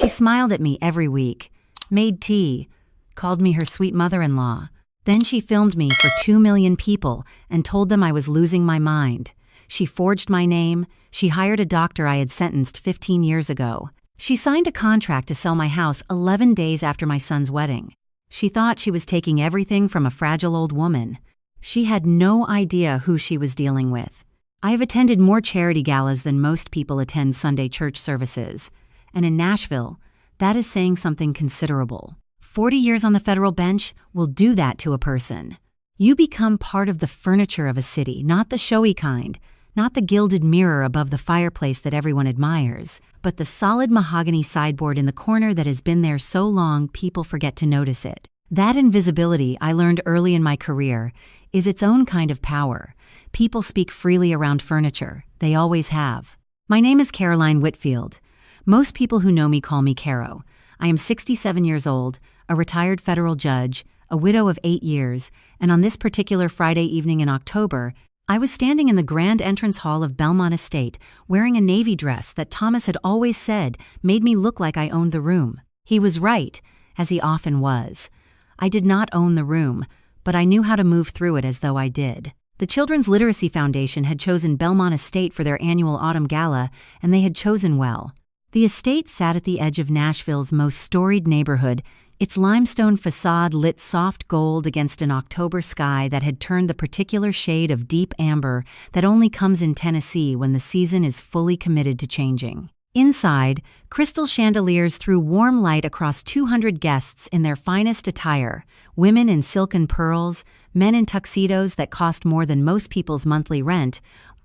She smiled at me every week, made tea, called me her sweet mother-in-law. Then she filmed me for 2 million people and told them I was losing my mind. She forged my name. She hired a doctor I had sentenced 15 years ago. She signed a contract to sell my house 11 days after my son's wedding. She thought she was taking everything from a fragile old woman. She had no idea who she was dealing with. I have attended more charity galas than most people attend Sunday church services. And in Nashville, that is saying something considerable. 40 years on the federal bench will do that to a person. You become part of the furniture of a city, not the showy kind, not the gilded mirror above the fireplace that everyone admires, but the solid mahogany sideboard in the corner that has been there so long people forget to notice it. That invisibility, I learned early in my career, is its own kind of power. People speak freely around furniture. They always have. My name is Caroline Whitfield. Most people who know me call me Caro. I am 67 years old, a retired federal judge, a widow of 8 years, and on this particular Friday evening in October, I was standing in the grand entrance hall of Belmont Estate wearing a navy dress that Thomas had always said made me look like I owned the room. He was right, as he often was. I did not own the room, but I knew how to move through it as though I did. The Children's Literacy Foundation had chosen Belmont Estate for their annual autumn gala, and they had chosen well. The estate sat at the edge of Nashville's most storied neighborhood, its limestone facade lit soft gold against an October sky that had turned the particular shade of deep amber that only comes in Tennessee when the season is fully committed to changing. Inside, crystal chandeliers threw warm light across 200 guests in their finest attire, women in silken pearls, men in tuxedos that cost more than most people's monthly rent,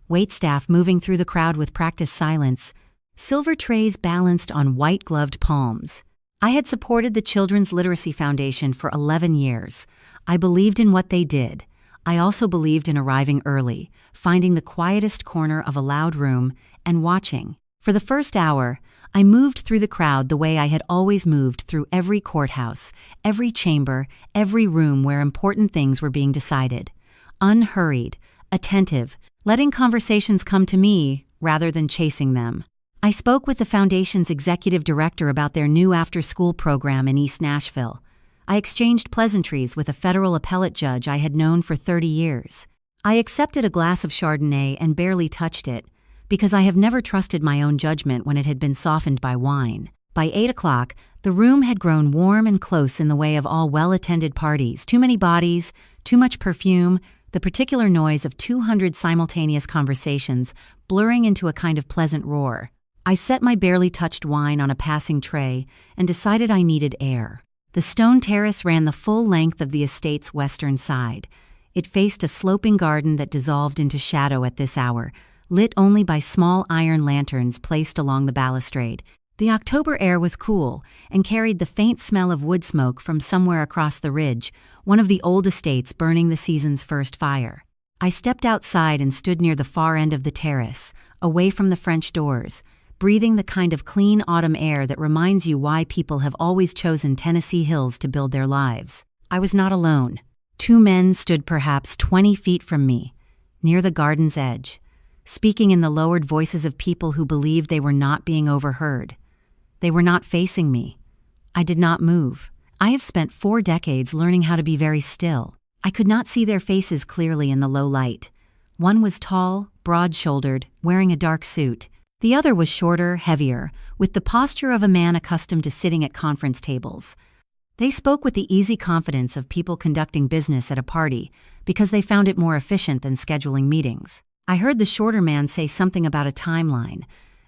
waitstaff moving through the crowd with practiced silence, silver trays balanced on white-gloved palms. I had supported the Children's Literacy Foundation for 11 years. I believed in what they did. I also believed in arriving early, finding the quietest corner of a loud room, and watching. For the first hour, I moved through the crowd the way I had always moved through every courthouse, every chamber, every room where important things were being decided. Unhurried, attentive, letting conversations come to me rather than chasing them. I spoke with the Foundation's executive director about their new after-school program in East Nashville. I exchanged pleasantries with a federal appellate judge I had known for 30 years. I accepted a glass of Chardonnay and barely touched it, because I have never trusted my own judgment when it had been softened by wine. By 8 o'clock, the room had grown warm and close in the way of all well-attended parties. Too many bodies, too much perfume, the particular noise of 200 simultaneous conversations blurring into a kind of pleasant roar. I set my barely touched wine on a passing tray and decided I needed air. The stone terrace ran the full length of the estate's western side. It faced a sloping garden that dissolved into shadow at this hour, lit only by small iron lanterns placed along the balustrade. The October air was cool and carried the faint smell of wood smoke from somewhere across the ridge, one of the old estates burning the season's first fire. I stepped outside and stood near the far end of the terrace, away from the French doors, breathing the kind of clean autumn air that reminds you why people have always chosen Tennessee hills to build their lives. I was not alone. 2 men stood perhaps 20 feet from me, near the garden's edge, speaking in the lowered voices of people who believed they were not being overheard. They were not facing me. I did not move. I have spent 4 decades learning how to be very still. I could not see their faces clearly in the low light. One was tall, broad-shouldered, wearing a dark suit. The other was shorter, heavier, with the posture of a man accustomed to sitting at conference tables. They spoke with the easy confidence of people conducting business at a party because they found it more efficient than scheduling meetings. I heard the shorter man say something about a timeline.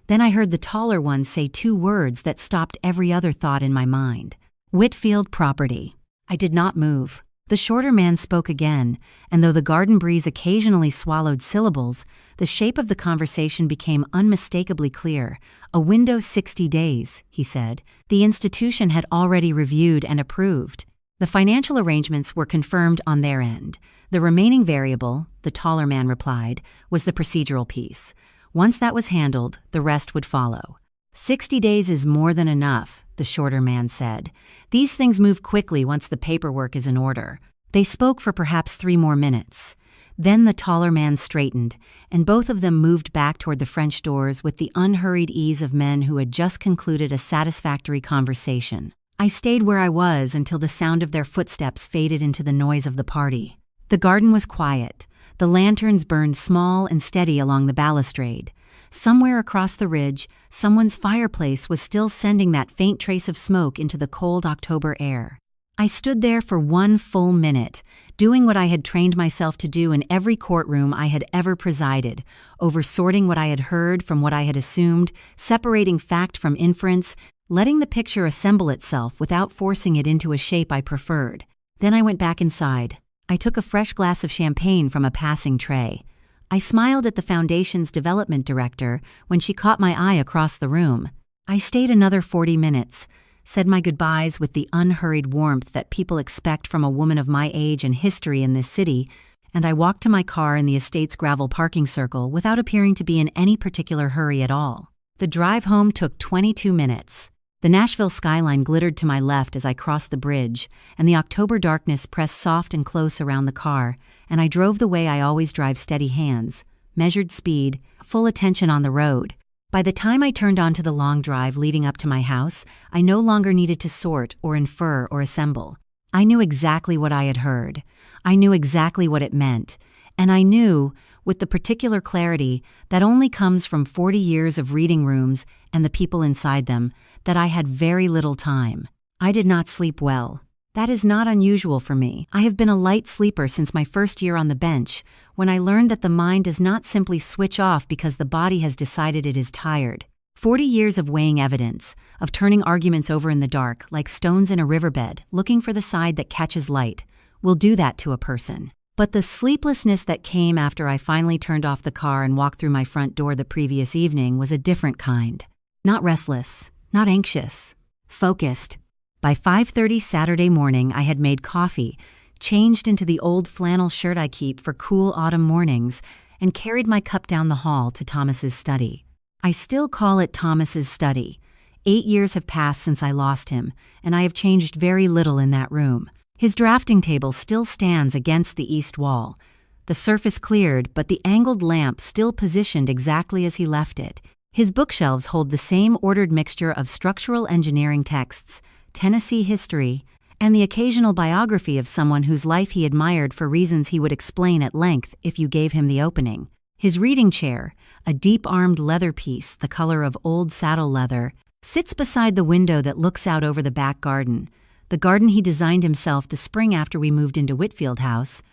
Then I heard the taller one say 2 words that stopped every other thought in my mind. Whitfield Property. I did not move. The shorter man spoke again, and though the garden breeze occasionally swallowed syllables, the shape of the conversation became unmistakably clear. A window 60 days, he said. The institution had already reviewed and approved. The financial arrangements were confirmed on their end. The remaining variable, the taller man replied, was the procedural piece. Once that was handled, the rest would follow. 60 days is more than enough, the shorter man said. These things move quickly once the paperwork is in order. They spoke for perhaps 3 more minutes. Then the taller man straightened, and both of them moved back toward the French doors with the unhurried ease of men who had just concluded a satisfactory conversation. I stayed where I was until the sound of their footsteps faded into the noise of the party. The garden was quiet. The lanterns burned small and steady along the balustrade. Somewhere across the ridge, someone's fireplace was still sending that faint trace of smoke into the cold October air. I stood there for 1 full minute, doing what I had trained myself to do in every courtroom I had ever presided, oversorting what I had heard from what I had assumed, separating fact from inference, letting the picture assemble itself without forcing it into a shape I preferred. Then I went back inside. I took a fresh glass of champagne from a passing tray. I smiled at the Foundation's development director when she caught my eye across the room. I stayed another 40 minutes, said my goodbyes with the unhurried warmth that people expect from a woman of my age and history in this city, and I walked to my car in the estate's gravel parking circle without appearing to be in any particular hurry at all. The drive home took 22 minutes. The Nashville skyline glittered to my left as I crossed the bridge, and the October darkness pressed soft and close around the car, and I drove the way I always drive, steady hands, measured speed, full attention on the road. By the time I turned onto the long drive leading up to my house, I no longer needed to sort or infer or assemble. I knew exactly what I had heard. I knew exactly what it meant. And I knew, with the particular clarity that only comes from 40 years of reading rooms and the people inside them, that I had very little time. I did not sleep well. That is not unusual for me. I have been a light sleeper since my first year on the bench, when I learned that the mind does not simply switch off because the body has decided it is tired. 40 years of weighing evidence, of turning arguments over in the dark like stones in a riverbed, looking for the side that catches light, will do that to a person. But the sleeplessness that came after I finally turned off the car and walked through my front door the previous evening was a different kind. Not restless, not anxious, focused. By 5:30 Saturday morning, I had made coffee, changed into the old flannel shirt I keep for cool autumn mornings, and carried my cup down the hall to Thomas's study. I still call it Thomas's study. 8 years have passed since I lost him, and I have changed very little in that room. His drafting table still stands against the east wall. The surface cleared, but the angled lamp still positioned exactly as he left it. His bookshelves hold the same ordered mixture of structural engineering texts, Tennessee history, and the occasional biography of someone whose life he admired for reasons he would explain at length if you gave him the opening. His reading chair, a deep-armed leather piece the color of old saddle leather, sits beside the window that looks out over the back garden, the garden he designed himself the spring after we moved into Whitfield House,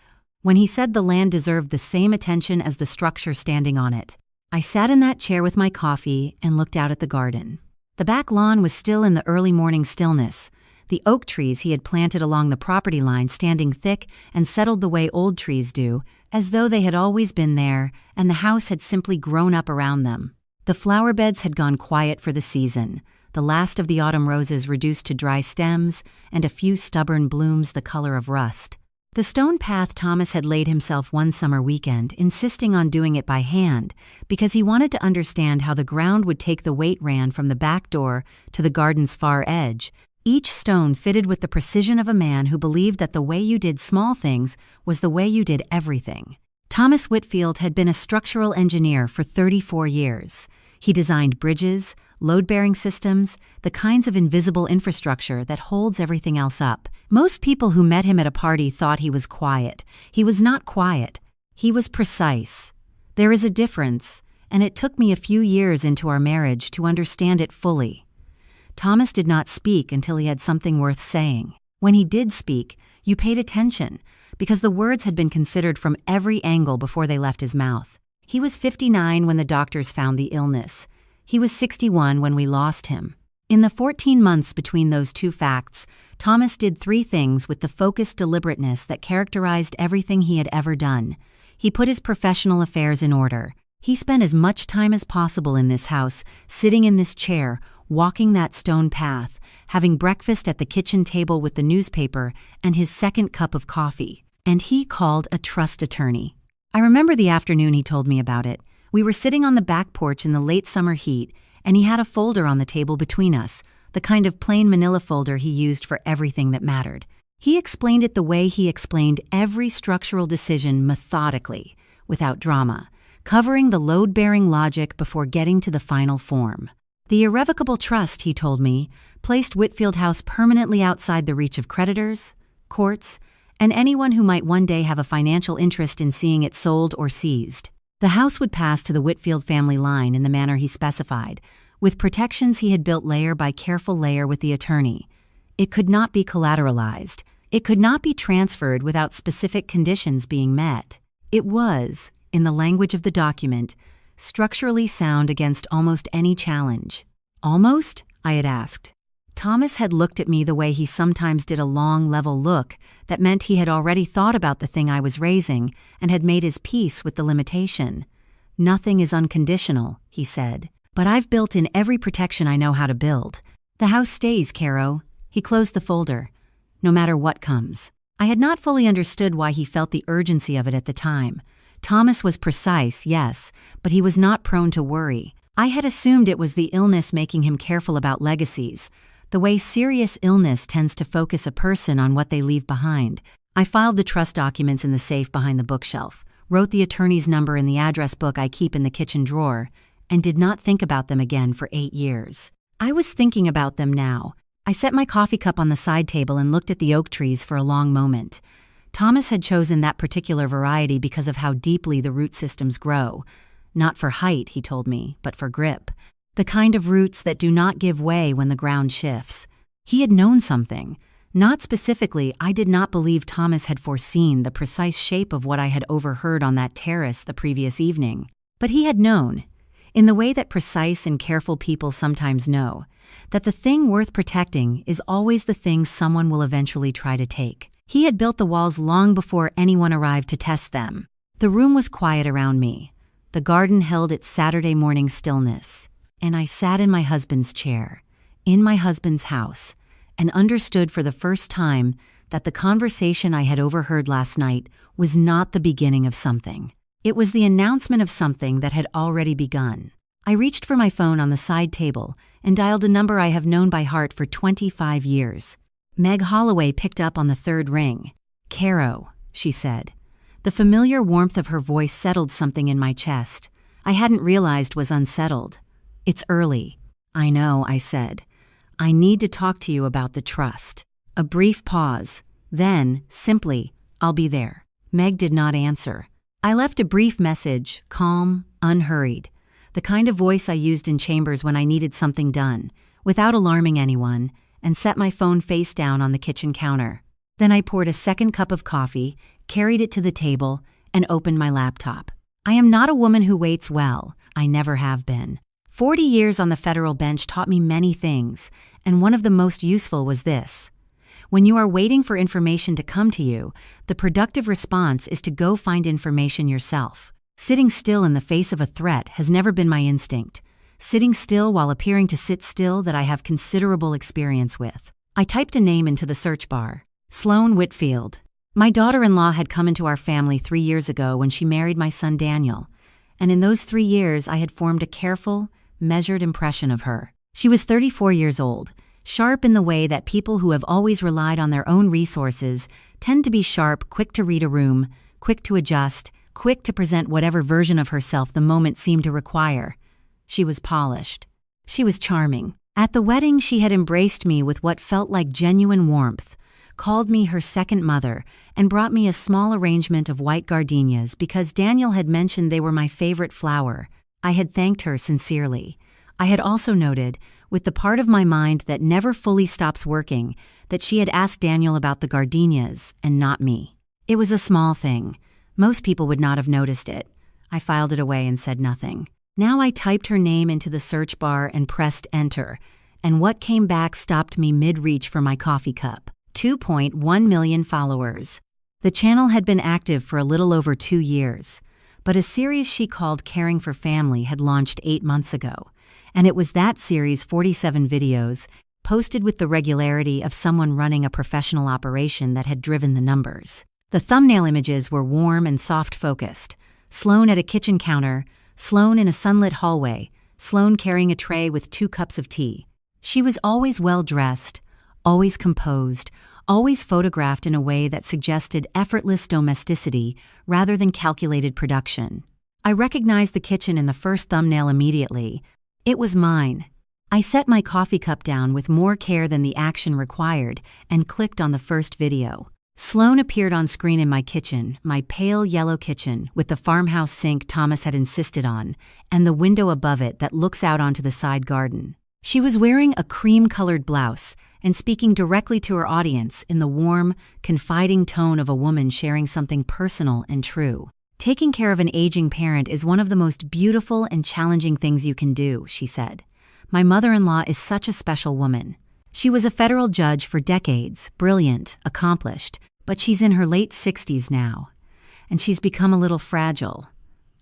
when he said the land deserved the same attention as the structure standing on it. I sat in that chair with my coffee and looked out at the garden. The back lawn was still in the early morning stillness, the oak trees he had planted along the property line standing thick and settled the way old trees do, as though they had always been there and the house had simply grown up around them. The flower beds had gone quiet for the season, the last of the autumn roses reduced to dry stems and a few stubborn blooms the color of rust. The stone path Thomas had laid himself one summer weekend, insisting on doing it by hand because he wanted to understand how the ground would take the weight ran from the back door to the garden's far edge, each stone fitted with the precision of a man who believed that the way you did small things was the way you did everything. Thomas Whitfield had been a structural engineer for 34 years. He designed bridges, load-bearing systems, the kinds of invisible infrastructure that holds everything else up. Most people who met him at a party thought he was quiet. He was not quiet. He was precise. There is a difference, and it took me a few years into our marriage to understand it fully. Thomas did not speak until he had something worth saying. When he did speak, you paid attention, because the words had been considered from every angle before they left his mouth. He was 59 when the doctors found the illness. He was 61 when we lost him. In the 14 months between those two facts, Thomas did 3 things with the focused deliberateness that characterized everything he had ever done. He put his professional affairs in order. He spent as much time as possible in this house, sitting in this chair, walking that stone path, having breakfast at the kitchen table with the newspaper and his second cup of coffee. And he called a trust attorney. I remember the afternoon he told me about it. We were sitting on the back porch in the late summer heat, and he had a folder on the table between us, the kind of plain manila folder he used for everything that mattered. He explained it the way he explained every structural decision methodically, without drama, covering the load-bearing logic before getting to the final form. The irrevocable trust, he told me, placed Whitfield House permanently outside the reach of creditors, courts, and anyone who might one day have a financial interest in seeing it sold or seized. The house would pass to the Whitfield family line in the manner he specified, with protections he had built layer by careful layer with the attorney. It could not be collateralized. It could not be transferred without specific conditions being met. It was, in the language of the document, structurally sound against almost any challenge. Almost? I had asked. Thomas had looked at me the way he sometimes did, a long, level look that meant he had already thought about the thing I was raising and had made his peace with the limitation. Nothing is unconditional, he said, but I've built in every protection I know how to build. The house stays, Caro. He closed the folder. No matter what comes. I had not fully understood why he felt the urgency of it at the time. Thomas was precise, yes, but he was not prone to worry. I had assumed it was the illness making him careful about legacies, the way serious illness tends to focus a person on what they leave behind. I filed the trust documents in the safe behind the bookshelf, wrote the attorney's number in the address book I keep in the kitchen drawer, and did not think about them again for 8 years. I was thinking about them now. I set my coffee cup on the side table and looked at the oak trees for a long moment. Thomas had chosen that particular variety because of how deeply the root systems grow. Not for height, he told me, but for grip. The kind of roots that do not give way when the ground shifts. He had known something. Not specifically, I did not believe Thomas had foreseen the precise shape of what I had overheard on that terrace the previous evening. But he had known, in the way that precise and careful people sometimes know, that the thing worth protecting is always the thing someone will eventually try to take. He had built the walls long before anyone arrived to test them. The room was quiet around me. The garden held its Saturday morning stillness. And I sat in my husband's chair, in my husband's house, and understood for the first time that the conversation I had overheard last night was not the beginning of something. It was the announcement of something that had already begun. I reached for my phone on the side table and dialed a number I have known by heart for 25 years. Meg Holloway picked up on the third ring. "Caro," she said. The familiar warmth of her voice settled something in my chest. I hadn't realized was unsettled. "It's early." "I know," I said. "I need to talk to you about the trust." A brief pause. Then, simply, "I'll be there." Meg did not answer. I left a brief message, calm, unhurried. The kind of voice I used in chambers when I needed something done, without alarming anyone, and set my phone face down on the kitchen counter. Then I poured a second cup of coffee, carried it to the table, and opened my laptop. I am not a woman who waits well. I never have been. 40 years on the federal bench taught me many things, and one of the most useful was this. When you are waiting for information to come to you, the productive response is to go find information yourself. Sitting still in the face of a threat has never been my instinct. Sitting still while appearing to sit still that I have considerable experience with. I typed a name into the search bar. Sloan Whitfield. My daughter-in-law had come into our family 3 years ago when she married my son Daniel, and in those 3 years I had formed a careful, measured impression of her. She was 34 years old, sharp in the way that people who have always relied on their own resources tend to be sharp, quick to read a room, quick to adjust, quick to present whatever version of herself the moment seemed to require. She was polished. She was charming. At the wedding, she had embraced me with what felt like genuine warmth, called me her second mother, and brought me a small arrangement of white gardenias because Daniel had mentioned they were my favorite flower. I had thanked her sincerely. I had also noted, with the part of my mind that never fully stops working, that she had asked Daniel about the gardenias and not me. It was a small thing. Most people would not have noticed it. I filed it away and said nothing. Now I typed her name into the search bar and pressed enter, and what came back stopped me mid-reach for my coffee cup. 2.1 million followers. The channel had been active for a little over 2 years, but a series she called Caring for Family had launched 8 months ago, and it was that series' 47 videos, posted with the regularity of someone running a professional operation, that had driven the numbers. The thumbnail images were warm and soft-focused. Sloan at a kitchen counter, Sloan in a sunlit hallway, Sloan carrying a tray with 2 cups of tea. She was always well-dressed, always composed, always photographed in a way that suggested effortless domesticity rather than calculated production. I recognized the kitchen in the first thumbnail immediately. It was mine. I set my coffee cup down with more care than the action required and clicked on the first video. Sloane appeared on screen in my kitchen, my pale yellow kitchen with the farmhouse sink Thomas had insisted on, and the window above it that looks out onto the side garden. She was wearing a cream-colored blouse and speaking directly to her audience in the warm, confiding tone of a woman sharing something personal and true. "Taking care of an aging parent is one of the most beautiful and challenging things you can do," she said. "My mother-in-law is such a special woman. She was a federal judge for decades, brilliant, accomplished, but she's in her late 60s now. And she's become a little fragile,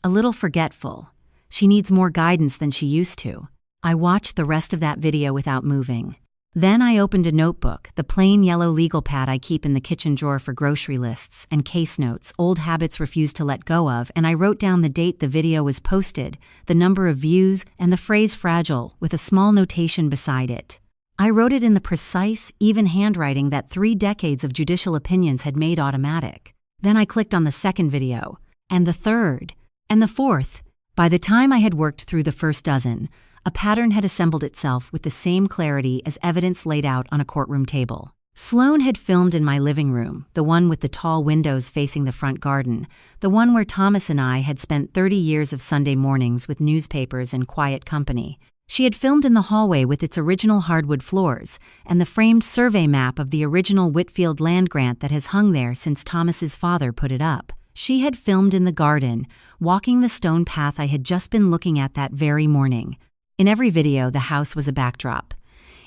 a little forgetful. She needs more guidance than she used to." I watched the rest of that video without moving. Then I opened a notebook, the plain yellow legal pad I keep in the kitchen drawer for grocery lists and case notes old habits refuse to let go of, and I wrote down the date the video was posted, the number of views, and the phrase fragile with a small notation beside it. I wrote it in the precise, even handwriting that 3 decades of judicial opinions had made automatic. Then I clicked on the second video, and the third, and the fourth. By the time I had worked through the first dozen, a pattern had assembled itself with the same clarity as evidence laid out on a courtroom table. Sloane had filmed in my living room, the one with the tall windows facing the front garden, the one where Thomas and I had spent 30 years of Sunday mornings with newspapers and quiet company. She had filmed in the hallway with its original hardwood floors and the framed survey map of the original Whitfield land grant that has hung there since Thomas's father put it up. She had filmed in the garden, walking the stone path I had just been looking at that very morning. In every video, the house was a backdrop.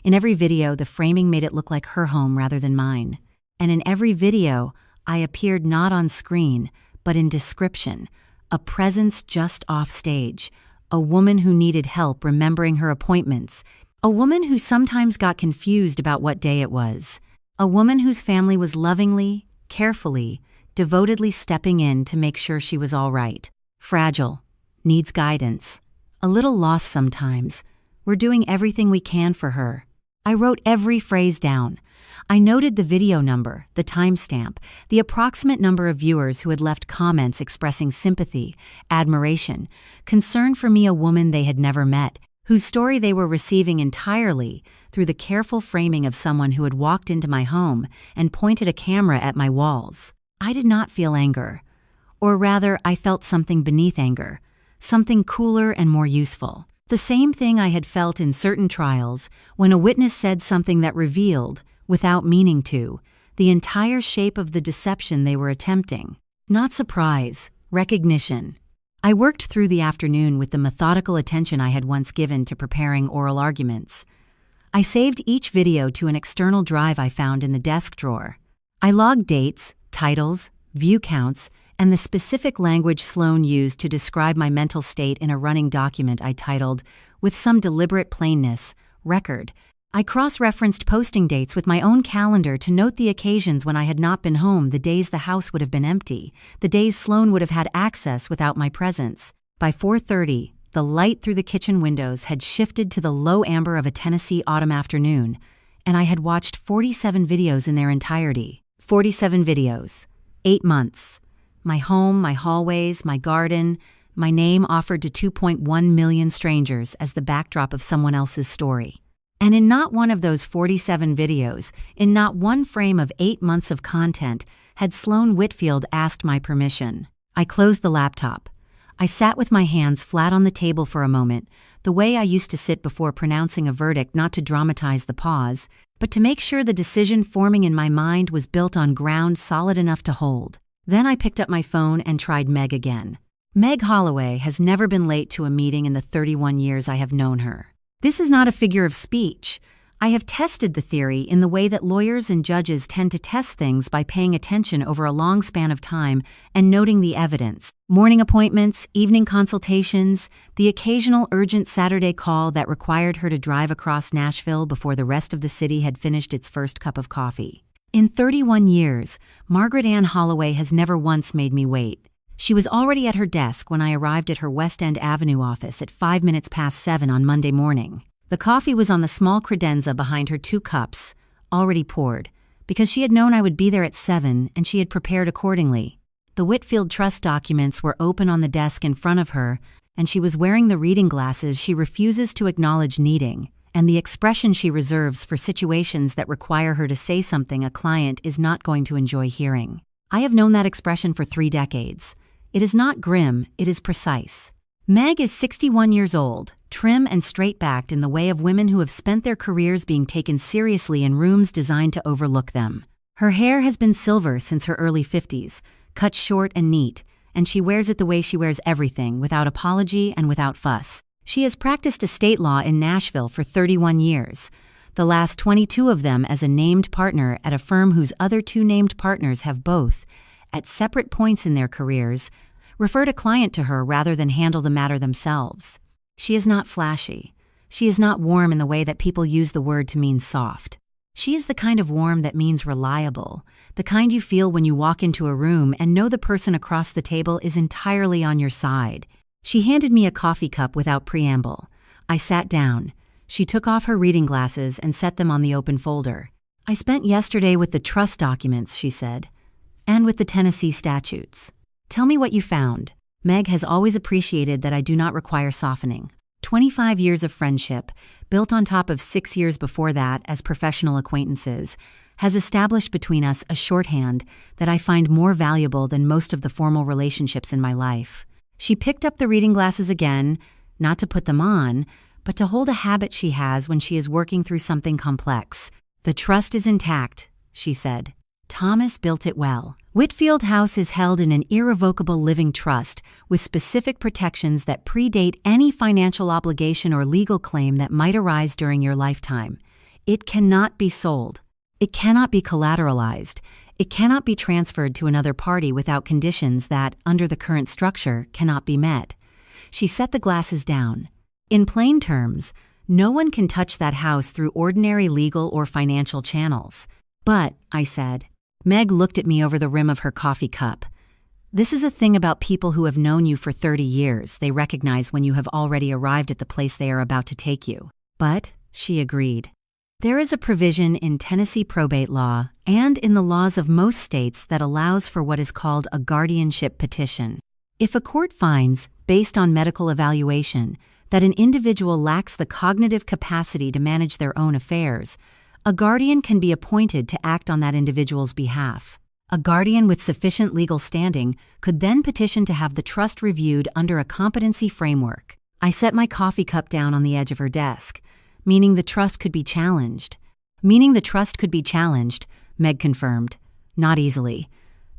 In every video, the framing made it look like her home rather than mine. And in every video, I appeared not on screen, but in description, a presence just off stage, a woman who needed help remembering her appointments, a woman who sometimes got confused about what day it was, a woman whose family was lovingly, carefully, devotedly stepping in to make sure she was all right. Fragile, needs guidance. A little lost sometimes. We're doing everything we can for her. I wrote every phrase down. I noted the video number, the timestamp, the approximate number of viewers who had left comments expressing sympathy, admiration, concern for me, a woman they had never met, whose story they were receiving entirely through the careful framing of someone who had walked into my home and pointed a camera at my walls. I did not feel anger. Or rather, I felt something beneath anger. Something cooler and more useful. The same thing I had felt in certain trials when a witness said something that revealed, without meaning to, the entire shape of the deception they were attempting. Not surprise, recognition. I worked through the afternoon with the methodical attention I had once given to preparing oral arguments. I saved each video to an external drive I found in the desk drawer. I logged dates, titles, view counts, and the specific language Sloane used to describe my mental state in a running document I titled, with some deliberate plainness, Record. I cross-referenced posting dates with my own calendar to note the occasions when I had not been home, the days the house would have been empty, the days Sloane would have had access without my presence. By 4:30, the light through the kitchen windows had shifted to the low amber of a Tennessee autumn afternoon, and I had watched 47 videos in their entirety. 47 videos. 8 months. My home, my hallways, my garden, my name offered to 2.1 million strangers as the backdrop of someone else's story. And in not one of those 47 videos, in not one frame of 8 months of content, had Sloane Whitfield asked my permission. I closed the laptop. I sat with my hands flat on the table for a moment, the way I used to sit before pronouncing a verdict, not to dramatize the pause, but to make sure the decision forming in my mind was built on ground solid enough to hold. Then I picked up my phone and tried Meg again. Meg Holloway has never been late to a meeting in the 31 years I have known her. This is not a figure of speech. I have tested the theory in the way that lawyers and judges tend to test things by paying attention over a long span of time and noting the evidence. Morning appointments, evening consultations, the occasional urgent Saturday call that required her to drive across Nashville before the rest of the city had finished its first cup of coffee. In 31 years, Margaret Ann Holloway has never once made me wait. She was already at her desk when I arrived at her West End Avenue office at 5 minutes past 7 on Monday morning. The coffee was on the small credenza behind her 2 cups, already poured, because she had known I would be there at 7 and she had prepared accordingly. The Whitfield Trust documents were open on the desk in front of her, and she was wearing the reading glasses she refuses to acknowledge needing, and the expression she reserves for situations that require her to say something a client is not going to enjoy hearing. I have known that expression for 3 decades. It is not grim, it is precise. Meg is 61 years old, trim and straight-backed in the way of women who have spent their careers being taken seriously in rooms designed to overlook them. Her hair has been silver since her early 50s, cut short and neat, and she wears it the way she wears everything, without apology and without fuss. She has practiced estate law in Nashville for 31 years, the last 22 of them as a named partner at a firm whose other 2 named partners have both, at separate points in their careers, referred a client to her rather than handle the matter themselves. She is not flashy. She is not warm in the way that people use the word to mean soft. She is the kind of warm that means reliable, the kind you feel when you walk into a room and know the person across the table is entirely on your side. She handed me a coffee cup without preamble. I sat down. She took off her reading glasses and set them on the open folder. "I spent yesterday with the trust documents," she said, "and with the Tennessee statutes. Tell me what you found." Meg has always appreciated that I do not require softening. 25 years of friendship, built on top of 6 years before that as professional acquaintances, has established between us a shorthand that I find more valuable than most of the formal relationships in my life. She picked up the reading glasses again, not to put them on, but to hold a habit she has when she is working through something complex. "The trust is intact," she said. "Thomas built it well. Whitfield House is held in an irrevocable living trust with specific protections that predate any financial obligation or legal claim that might arise during your lifetime. It cannot be sold. It cannot be collateralized. It cannot be transferred to another party without conditions that, under the current structure, cannot be met." She set the glasses down. "In plain terms, no one can touch that house through ordinary legal or financial channels." "But," I said. Meg looked at me over the rim of her coffee cup. "This is a thing about people who have known you for 30 years. They recognize when you have already arrived at the place they are about to take you." "But," she agreed, "there is a provision in Tennessee probate law and in the laws of most states that allows for what is called a guardianship petition. If a court finds, based on medical evaluation, that an individual lacks the cognitive capacity to manage their own affairs, a guardian can be appointed to act on that individual's behalf. A guardian with sufficient legal standing could then petition to have the trust reviewed under a competency framework." I set my coffee cup down on the edge of her desk. "Meaning the trust could be challenged." "Meaning the trust could be challenged," Meg confirmed. "Not easily.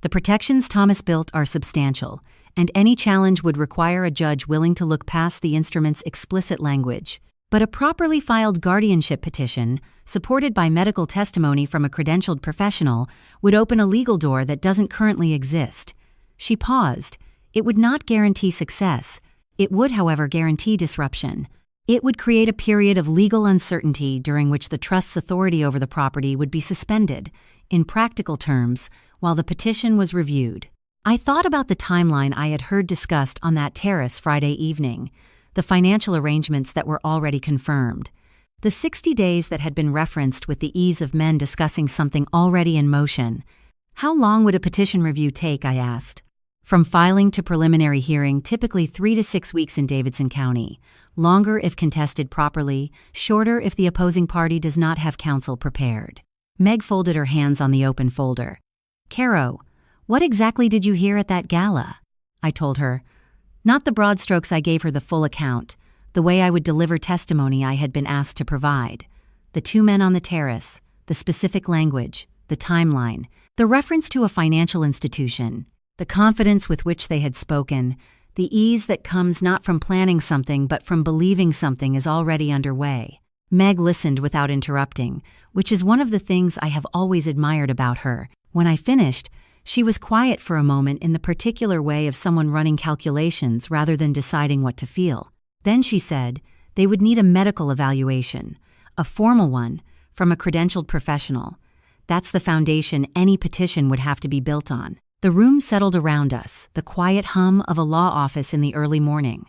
The protections Thomas built are substantial, and any challenge would require a judge willing to look past the instrument's explicit language. But a properly filed guardianship petition, supported by medical testimony from a credentialed professional, would open a legal door that doesn't currently exist." She paused. "It would not guarantee success. It would, however, guarantee disruption. It would create a period of legal uncertainty during which the trust's authority over the property would be suspended, in practical terms, while the petition was reviewed." I thought about the timeline I had heard discussed on that terrace Friday evening, the financial arrangements that were already confirmed, the 60 days that had been referenced with the ease of men discussing something already in motion. "How long would a petition review take?" I asked. "From filing to preliminary hearing, typically 3 to 6 weeks in Davidson County. Longer if contested properly, shorter if the opposing party does not have counsel prepared." Meg folded her hands on the open folder. "Caro, what exactly did you hear at that gala?" I told her. Not the broad strokes. I gave her the full account, the way I would deliver testimony I had been asked to provide. The 2 men on the terrace, the specific language, the timeline, the reference to a financial institution, the confidence with which they had spoken, the ease that comes not from planning something but from believing something is already underway. Meg listened without interrupting, which is one of the things I have always admired about her. When I finished, she was quiet for a moment in the particular way of someone running calculations rather than deciding what to feel. Then she said they would need a medical evaluation, a formal one, from a credentialed professional. That's the foundation any petition would have to be built on. The room settled around us, the quiet hum of a law office in the early morning.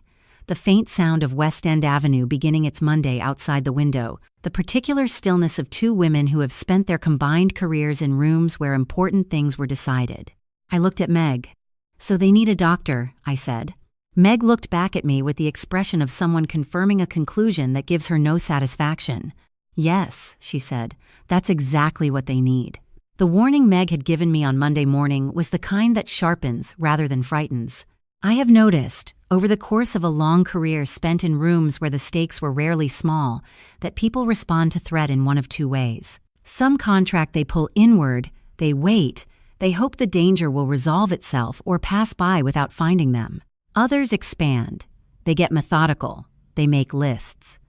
the faint sound of West End Avenue beginning its Monday outside the window, the particular stillness of two women who have spent their combined careers in rooms where important things were decided. I looked at Meg. "So they need a doctor," I said. Meg looked back at me with the expression of someone confirming a conclusion that gives her no satisfaction. "Yes," she said, "that's exactly what they need." The warning Meg had given me on Monday morning was the kind that sharpens rather than frightens. I have noticed, over the course of a long career spent in rooms where the stakes were rarely small, that people respond to threat in one of two ways. Some contract they pull inward, they wait, they hope the danger will resolve itself or pass by without finding them. Others expand. They get methodical. They make lists.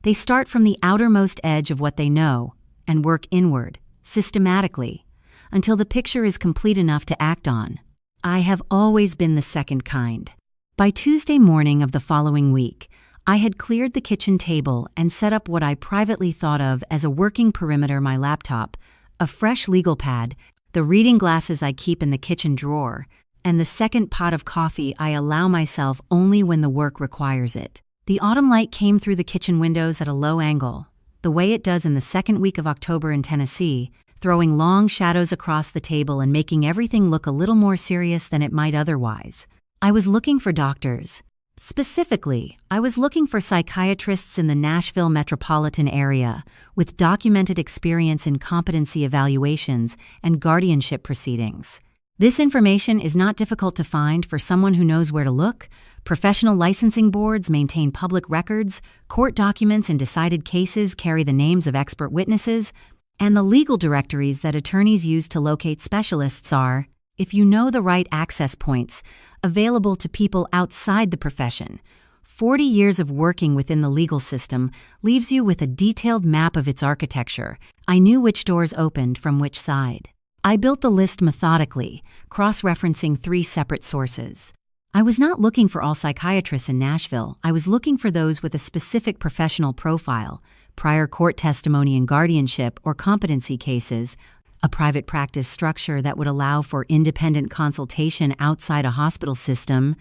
They start from the outermost edge of what they know and work inward, systematically, until the picture is complete enough to act on. I have always been the second kind. By Tuesday morning of the following week, I had cleared the kitchen table and set up what I privately thought of as a working perimeter: my laptop, a fresh legal pad, the reading glasses I keep in the kitchen drawer, and the second pot of coffee I allow myself only when the work requires it. The autumn light came through the kitchen windows at a low angle, the way it does in the second week of October in Tennessee, throwing long shadows across the table and making everything look a little more serious than it might otherwise. I was looking for doctors. Specifically, I was looking for psychiatrists in the Nashville metropolitan area with documented experience in competency evaluations and guardianship proceedings. This information is not difficult to find for someone who knows where to look. Professional licensing boards maintain public records, court documents in decided cases carry the names of expert witnesses, and the legal directories that attorneys use to locate specialists are, if you know the right access points, available to people outside the profession. 40 years of working within the legal system leaves you with a detailed map of its architecture. I knew which doors opened from which side. I built the list methodically, cross-referencing 3 separate sources. I was not looking for all psychiatrists in Nashville. I was looking for those with a specific professional profile, prior court testimony in guardianship or competency cases, a private practice structure that would allow for independent consultation outside a hospital system,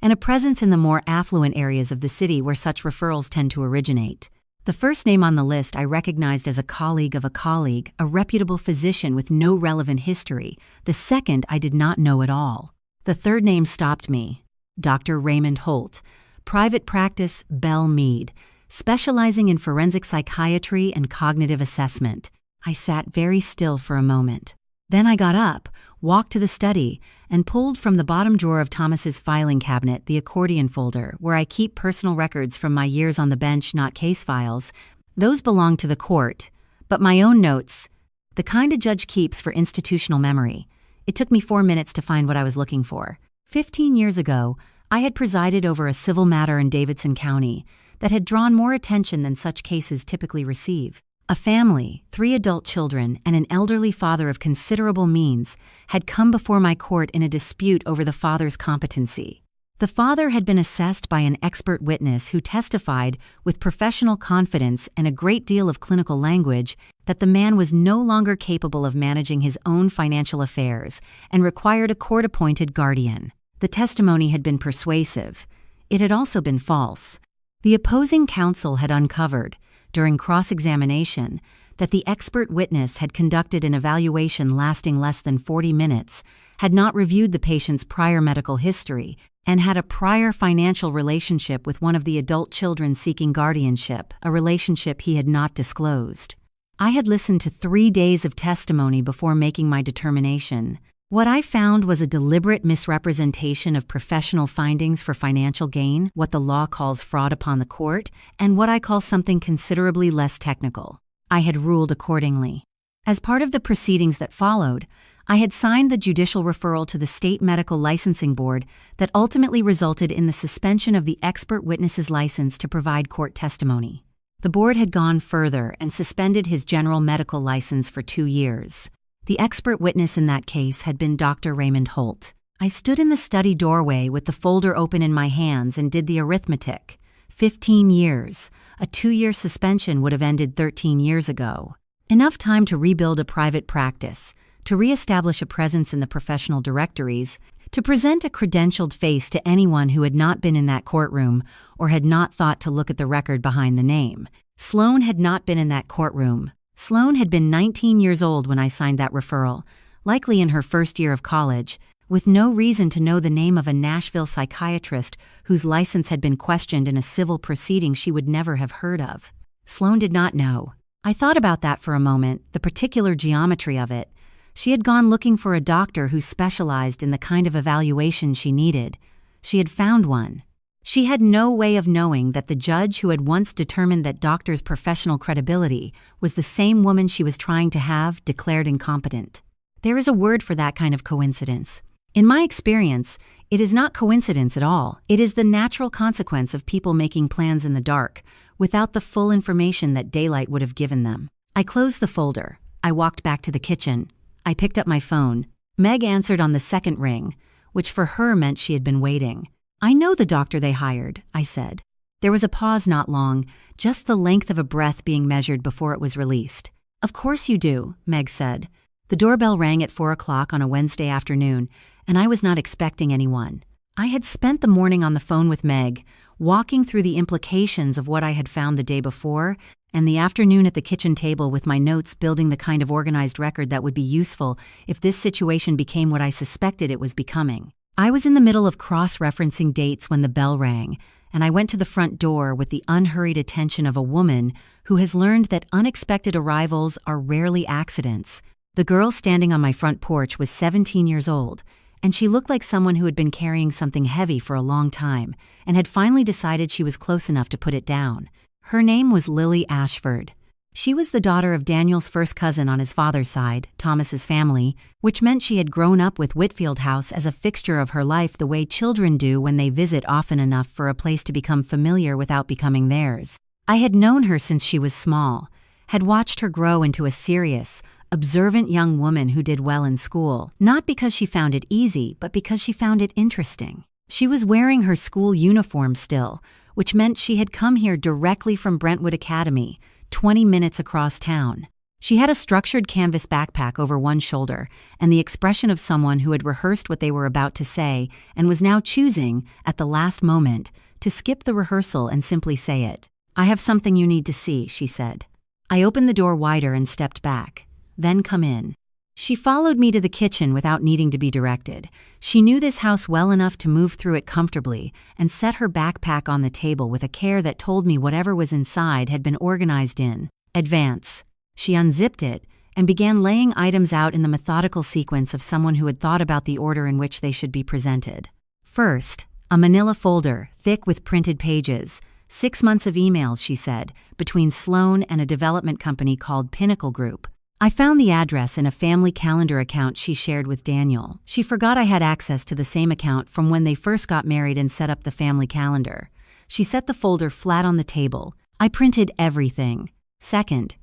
and a presence in the more affluent areas of the city where such referrals tend to originate. The first name on the list I recognized as a colleague of a colleague, a reputable physician with no relevant history. The second I did not know at all. The third name stopped me. Dr. Raymond Holt, private practice, Belle Mead, specializing in forensic psychiatry and cognitive assessment. I sat very still for a moment. Then I got up, walked to the study, and pulled from the bottom drawer of Thomas's filing cabinet the accordion folder where I keep personal records from my years on the bench, not case files. Those belong to the court, but my own notes, the kind a judge keeps for institutional memory. It took me 4 minutes to find what I was looking for. 15 years ago, I had presided over a civil matter in Davidson County that had drawn more attention than such cases typically receive. A family, 3 adult children, and an elderly father of considerable means had come before my court in a dispute over the father's competency. The father had been assessed by an expert witness who testified with professional confidence and a great deal of clinical language that the man was no longer capable of managing his own financial affairs and required a court-appointed guardian. The testimony had been persuasive. It had also been false. The opposing counsel had uncovered, during cross-examination, that the expert witness had conducted an evaluation lasting less than 40 minutes, had not reviewed the patient's prior medical history, and had a prior financial relationship with one of the adult children seeking guardianship, a relationship he had not disclosed. I had listened to 3 days of testimony before making my determination. What I found was a deliberate misrepresentation of professional findings for financial gain, what the law calls fraud upon the court, and what I call something considerably less technical. I had ruled accordingly. As part of the proceedings that followed, I had signed the judicial referral to the State Medical Licensing Board that ultimately resulted in the suspension of the expert witness's license to provide court testimony. The board had gone further and suspended his general medical license for 2 years. The expert witness in that case had been Dr. Raymond Holt. I stood in the study doorway with the folder open in my hands and did the arithmetic. 15 years. A 2-year suspension would have ended 13 years ago. Enough time to rebuild a private practice, to reestablish a presence in the professional directories, To present a credentialed face to anyone who had not been in that courtroom or had not thought to look at the record behind the name. Sloan had not been in that courtroom. Sloan had been 19 years old when I signed that referral, likely in her first year of college, with no reason to know the name of a Nashville psychiatrist whose license had been questioned in a civil proceeding she would never have heard of. Sloan did not know. I thought about that for a moment, the particular geometry of it. She had gone looking for a doctor who specialized in the kind of evaluation she needed. She had found one. She had no way of knowing that the judge who had once determined that doctors' professional credibility was the same woman she was trying to have declared incompetent. There is a word for that kind of coincidence. In my experience, it is not coincidence at all. It is the natural consequence of people making plans in the dark, without the full information that daylight would have given them. I closed the folder. I walked back to the kitchen. I picked up my phone. Meg answered on the second ring, which for her meant she had been waiting. "I know the doctor they hired," I said. There was a pause not long, just the length of a breath being measured before it was released. "Of course you do," Meg said. The doorbell rang at 4 o'clock on a Wednesday afternoon, and I was not expecting anyone. I had spent the morning on the phone with Meg, walking through the implications of what I had found the day before, and the afternoon at the kitchen table with my notes building the kind of organized record that would be useful if this situation became what I suspected it was becoming. I was in the middle of cross-referencing dates when the bell rang, and I went to the front door with the unhurried attention of a woman who has learned that unexpected arrivals are rarely accidents. The girl standing on my front porch was 17 years old, and she looked like someone who had been carrying something heavy for a long time and had finally decided she was close enough to put it down. Her name was Lily Ashford. She was the daughter of Daniel's first cousin on his father's side, Thomas's family, which meant she had grown up with Whitfield House as a fixture of her life the way children do when they visit often enough for a place to become familiar without becoming theirs. I had known her since she was small, had watched her grow into a serious, observant young woman who did well in school, not because she found it easy, but because she found it interesting. She was wearing her school uniform still, which meant she had come here directly from Brentwood Academy, 20 minutes across town. She had a structured canvas backpack over one shoulder and the expression of someone who had rehearsed what they were about to say and was now choosing, at the last moment, to skip the rehearsal and simply say it. "I have something you need to see," she said. I opened the door wider and stepped back. "Then come in." She followed me to the kitchen without needing to be directed. She knew this house well enough to move through it comfortably and set her backpack on the table with a care that told me whatever was inside had been organized in advance. She unzipped it and began laying items out in the methodical sequence of someone who had thought about the order in which they should be presented. First, a manila folder, thick with printed pages. 6 months of emails, she said, between Sloan and a development company called Pinnacle Group. I found the address in a family calendar account she shared with Daniel. She forgot I had access to the same account from when they first got married and set up the family calendar. She set the folder flat on the table. I printed everything. Second,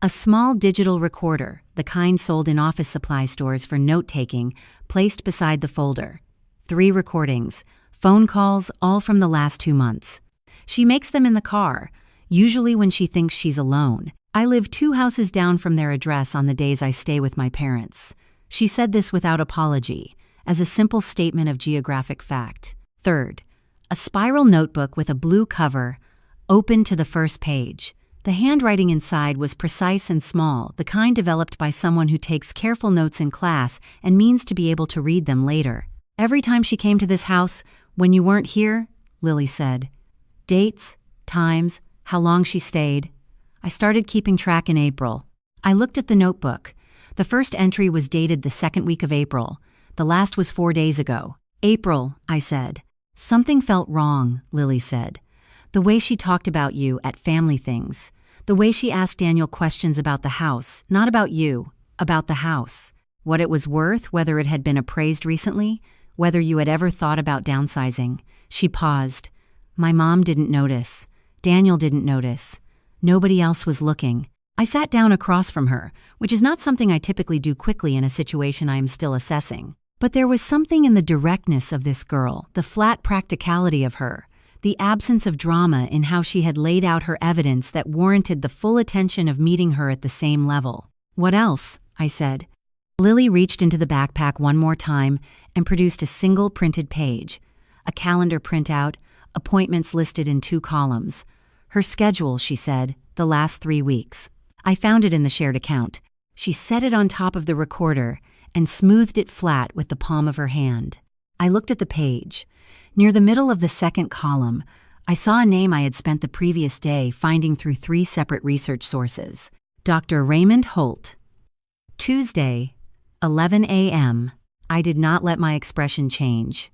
a small digital recorder, the kind sold in office supply stores for note-taking, placed beside the folder. 3 recordings, phone calls, all from the last 2 months. She makes them in the car, usually when she thinks she's alone. I live 2 houses down from their address on the days I stay with my parents. She said this without apology, as a simple statement of geographic fact. Third, a spiral notebook with a blue cover, open to the first page. The handwriting inside was precise and small, the kind developed by someone who takes careful notes in class and means to be able to read them later. "Every time she came to this house, when you weren't here," Lily said. Dates, times, how long she stayed. I started keeping track in April. I looked at the notebook. The first entry was dated the 2nd week of April. The last was 4 days ago. "April," I said. "Something felt wrong," Lily said. "The way she talked about you at family things. The way she asked Daniel questions about the house, not about you, about the house. What it was worth, whether it had been appraised recently, whether you had ever thought about downsizing." She paused. "My mom didn't notice. Daniel didn't notice. Nobody else was looking." I sat down across from her, which is not something I typically do quickly in a situation I am still assessing. But there was something in the directness of this girl, the flat practicality of her, the absence of drama in how she had laid out her evidence that warranted the full attention of meeting her at the same level. "What else?" I said. Lily reached into the backpack one more time and produced a single printed page. A calendar printout, appointments listed in 2 columns. Her schedule, she said, the last 3 weeks. I found it in the shared account. She set it on top of the recorder and smoothed it flat with the palm of her hand. I looked at the page. Near the middle of the second column, I saw a name I had spent the previous day finding through 3 separate research sources. Dr. Raymond Holt. Tuesday, 11 a.m. I did not let my expression change.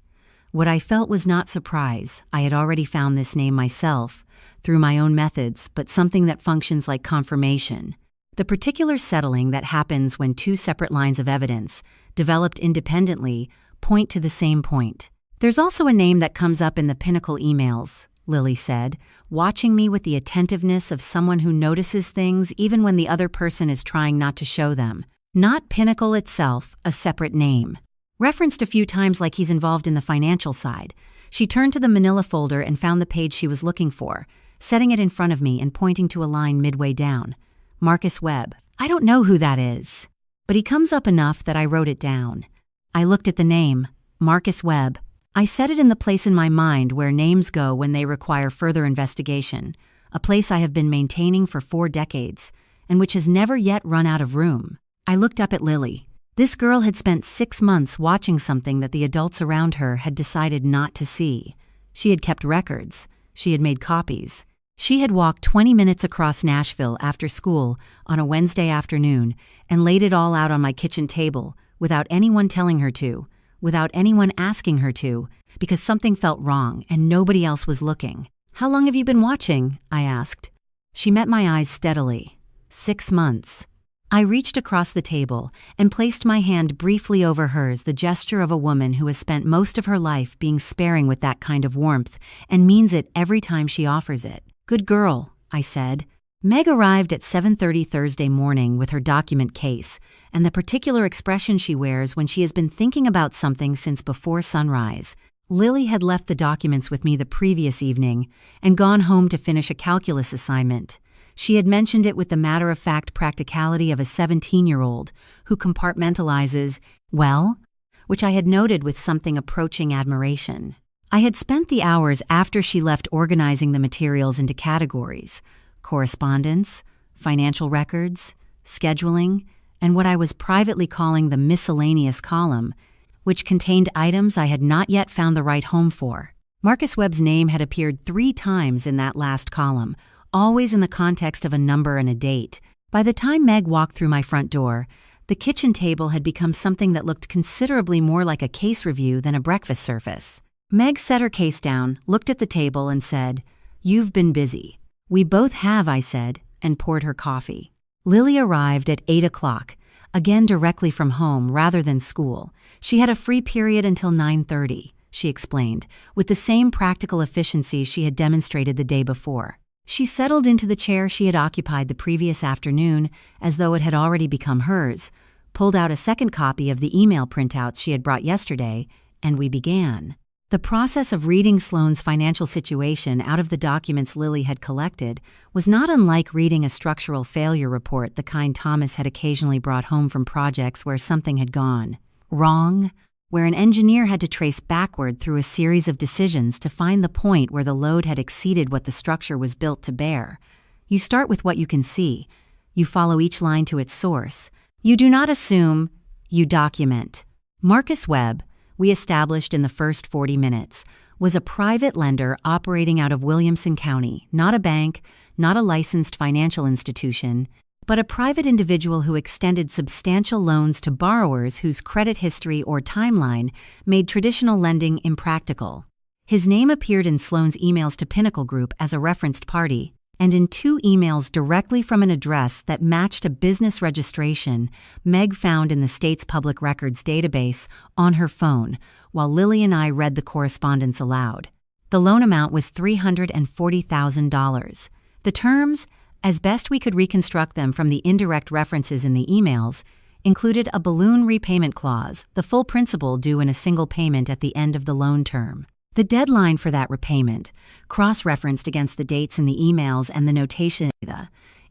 What I felt was not surprise. I had already found this name myself, through my own methods, but something that functions like confirmation. The particular settling that happens when 2 separate lines of evidence, developed independently, point to the same point. There's also a name that comes up in the Pinnacle emails, Lily said, watching me with the attentiveness of someone who notices things even when the other person is trying not to show them. Not Pinnacle itself, a separate name. Referenced a few times like he's involved in the financial side. She turned to the manila folder and found the page she was looking for, setting it in front of me and pointing to a line midway down. Marcus Webb. I don't know who that is, but he comes up enough that I wrote it down. I looked at the name, Marcus Webb. I set it in the place in my mind where names go when they require further investigation, a place I have been maintaining for 4 decades, and which has never yet run out of room. I looked up at Lily. This girl had spent 6 months watching something that the adults around her had decided not to see. She had kept records. She had made copies. She had walked 20 minutes across Nashville after school on a Wednesday afternoon and laid it all out on my kitchen table without anyone telling her to, without anyone asking her to, because something felt wrong and nobody else was looking. "How long have you been watching?" I asked. She met my eyes steadily. 6 months. I reached across the table and placed my hand briefly over hers, the gesture of a woman who has spent most of her life being sparing with that kind of warmth and means it every time she offers it. "Good girl," I said. Meg arrived at 7:30 Thursday morning with her document case and the particular expression she wears when she has been thinking about something since before sunrise. Lily had left the documents with me the previous evening and gone home to finish a calculus assignment. She had mentioned it with the matter-of-fact practicality of a 17-year-old who compartmentalizes, well, which I had noted with something approaching admiration. I had spent the hours after she left organizing the materials into categories: correspondence, financial records, scheduling, and what I was privately calling the miscellaneous column, which contained items I had not yet found the right home for. Marcus Webb's name had appeared 3 times in that last column, always in the context of a number and a date. By the time Meg walked through my front door, the kitchen table had become something that looked considerably more like a case review than a breakfast service. Meg set her case down, looked at the table, and said, "You've been busy." "We both have," I said, and poured her coffee. Lily arrived at 8 o'clock, again directly from home rather than school. She had a free period until 9:30, she explained, with the same practical efficiency she had demonstrated the day before. She settled into the chair she had occupied the previous afternoon as though it had already become hers, pulled out a second copy of the email printouts she had brought yesterday, and we began. The process of reading Sloane's financial situation out of the documents Lily had collected was not unlike reading a structural failure report, the kind Thomas had occasionally brought home from projects where something had gone wrong, where an engineer had to trace backward through a series of decisions to find the point where the load had exceeded what the structure was built to bear. You start with what you can see. You follow each line to its source. You do not assume, you document. Marcus Webb, we established in the first 40 minutes, was a private lender operating out of Williamson County, not a bank, not a licensed financial institution, but a private individual who extended substantial loans to borrowers whose credit history or timeline made traditional lending impractical. His name appeared in Sloane's emails to Pinnacle Group as a referenced party, and in 2 emails directly from an address that matched a business registration Meg found in the state's public records database on her phone, while Lily and I read the correspondence aloud. The loan amount was $340,000. The terms, as best we could reconstruct them from the indirect references in the emails, included a balloon repayment clause, the full principal due in a single payment at the end of the loan term. The deadline for that repayment, cross-referenced against the dates in the emails and the notation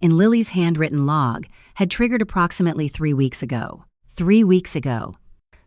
in Lily's handwritten log, had triggered approximately 3 weeks ago. 3 weeks ago.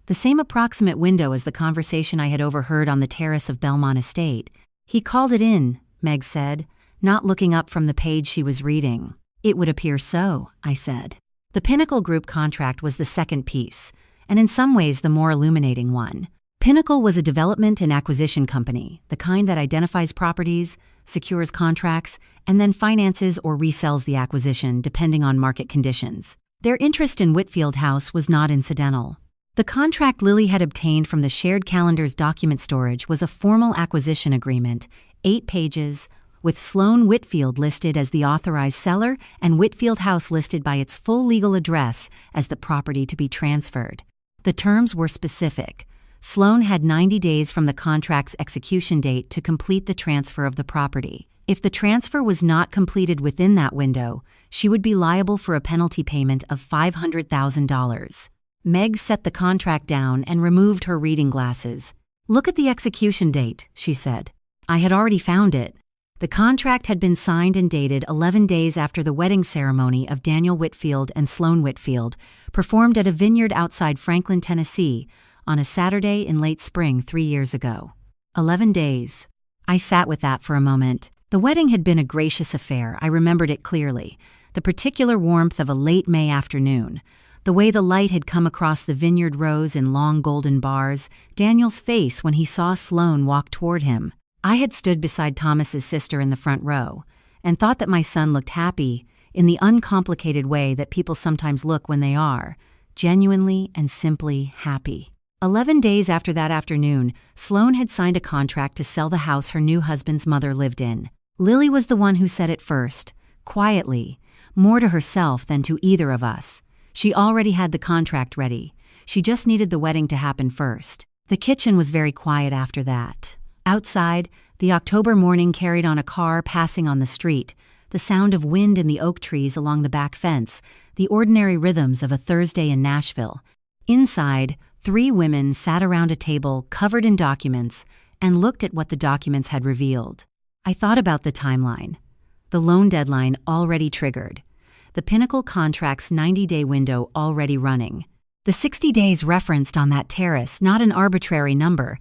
The same approximate window as the conversation I had overheard on the terrace of Belmont Estate. He called it in, Meg said, not looking up from the page she was reading. It would appear so, I said. The Pinnacle Group contract was the second piece, and in some ways the more illuminating one. Pinnacle was a development and acquisition company, the kind that identifies properties, secures contracts, and then finances or resells the acquisition depending on market conditions. Their interest in Whitfield House was not incidental. The contract Lily had obtained from the shared calendars document storage was a formal acquisition agreement, 8 pages, with Sloan Whitfield listed as the authorized seller and Whitfield House listed by its full legal address as the property to be transferred. The terms were specific. Sloan had 90 days from the contract's execution date to complete the transfer of the property. If the transfer was not completed within that window, she would be liable for a penalty payment of $500,000. Meg set the contract down and removed her reading glasses. "Look at the execution date," she said. I had already found it. The contract had been signed and dated 11 days after the wedding ceremony of Daniel Whitfield and Sloan Whitfield, performed at a vineyard outside Franklin, Tennessee, on a Saturday in late spring 3 years ago. 11 days. I sat with that for a moment. The wedding had been a gracious affair. I remembered it clearly. The particular warmth of a late May afternoon. The way the light had come across the vineyard rows in long golden bars. Daniel's face when he saw Sloan walk toward him. I had stood beside Thomas's sister in the front row and thought that my son looked happy in the uncomplicated way that people sometimes look when they are, genuinely and simply happy. 11 days after that afternoon, Sloan had signed a contract to sell the house her new husband's mother lived in. Lily was the one who said it first, quietly, more to herself than to either of us. She already had the contract ready. She just needed the wedding to happen first. The kitchen was very quiet after that. Outside, the October morning carried on a car passing on the street, the sound of wind in the oak trees along the back fence, the ordinary rhythms of a Thursday in Nashville. Inside, 3 women sat around a table covered in documents and looked at what the documents had revealed. I thought about the timeline. The loan deadline already triggered. The Pinnacle contract's 90-day window already running. The 60 days referenced on that terrace, not an arbitrary number,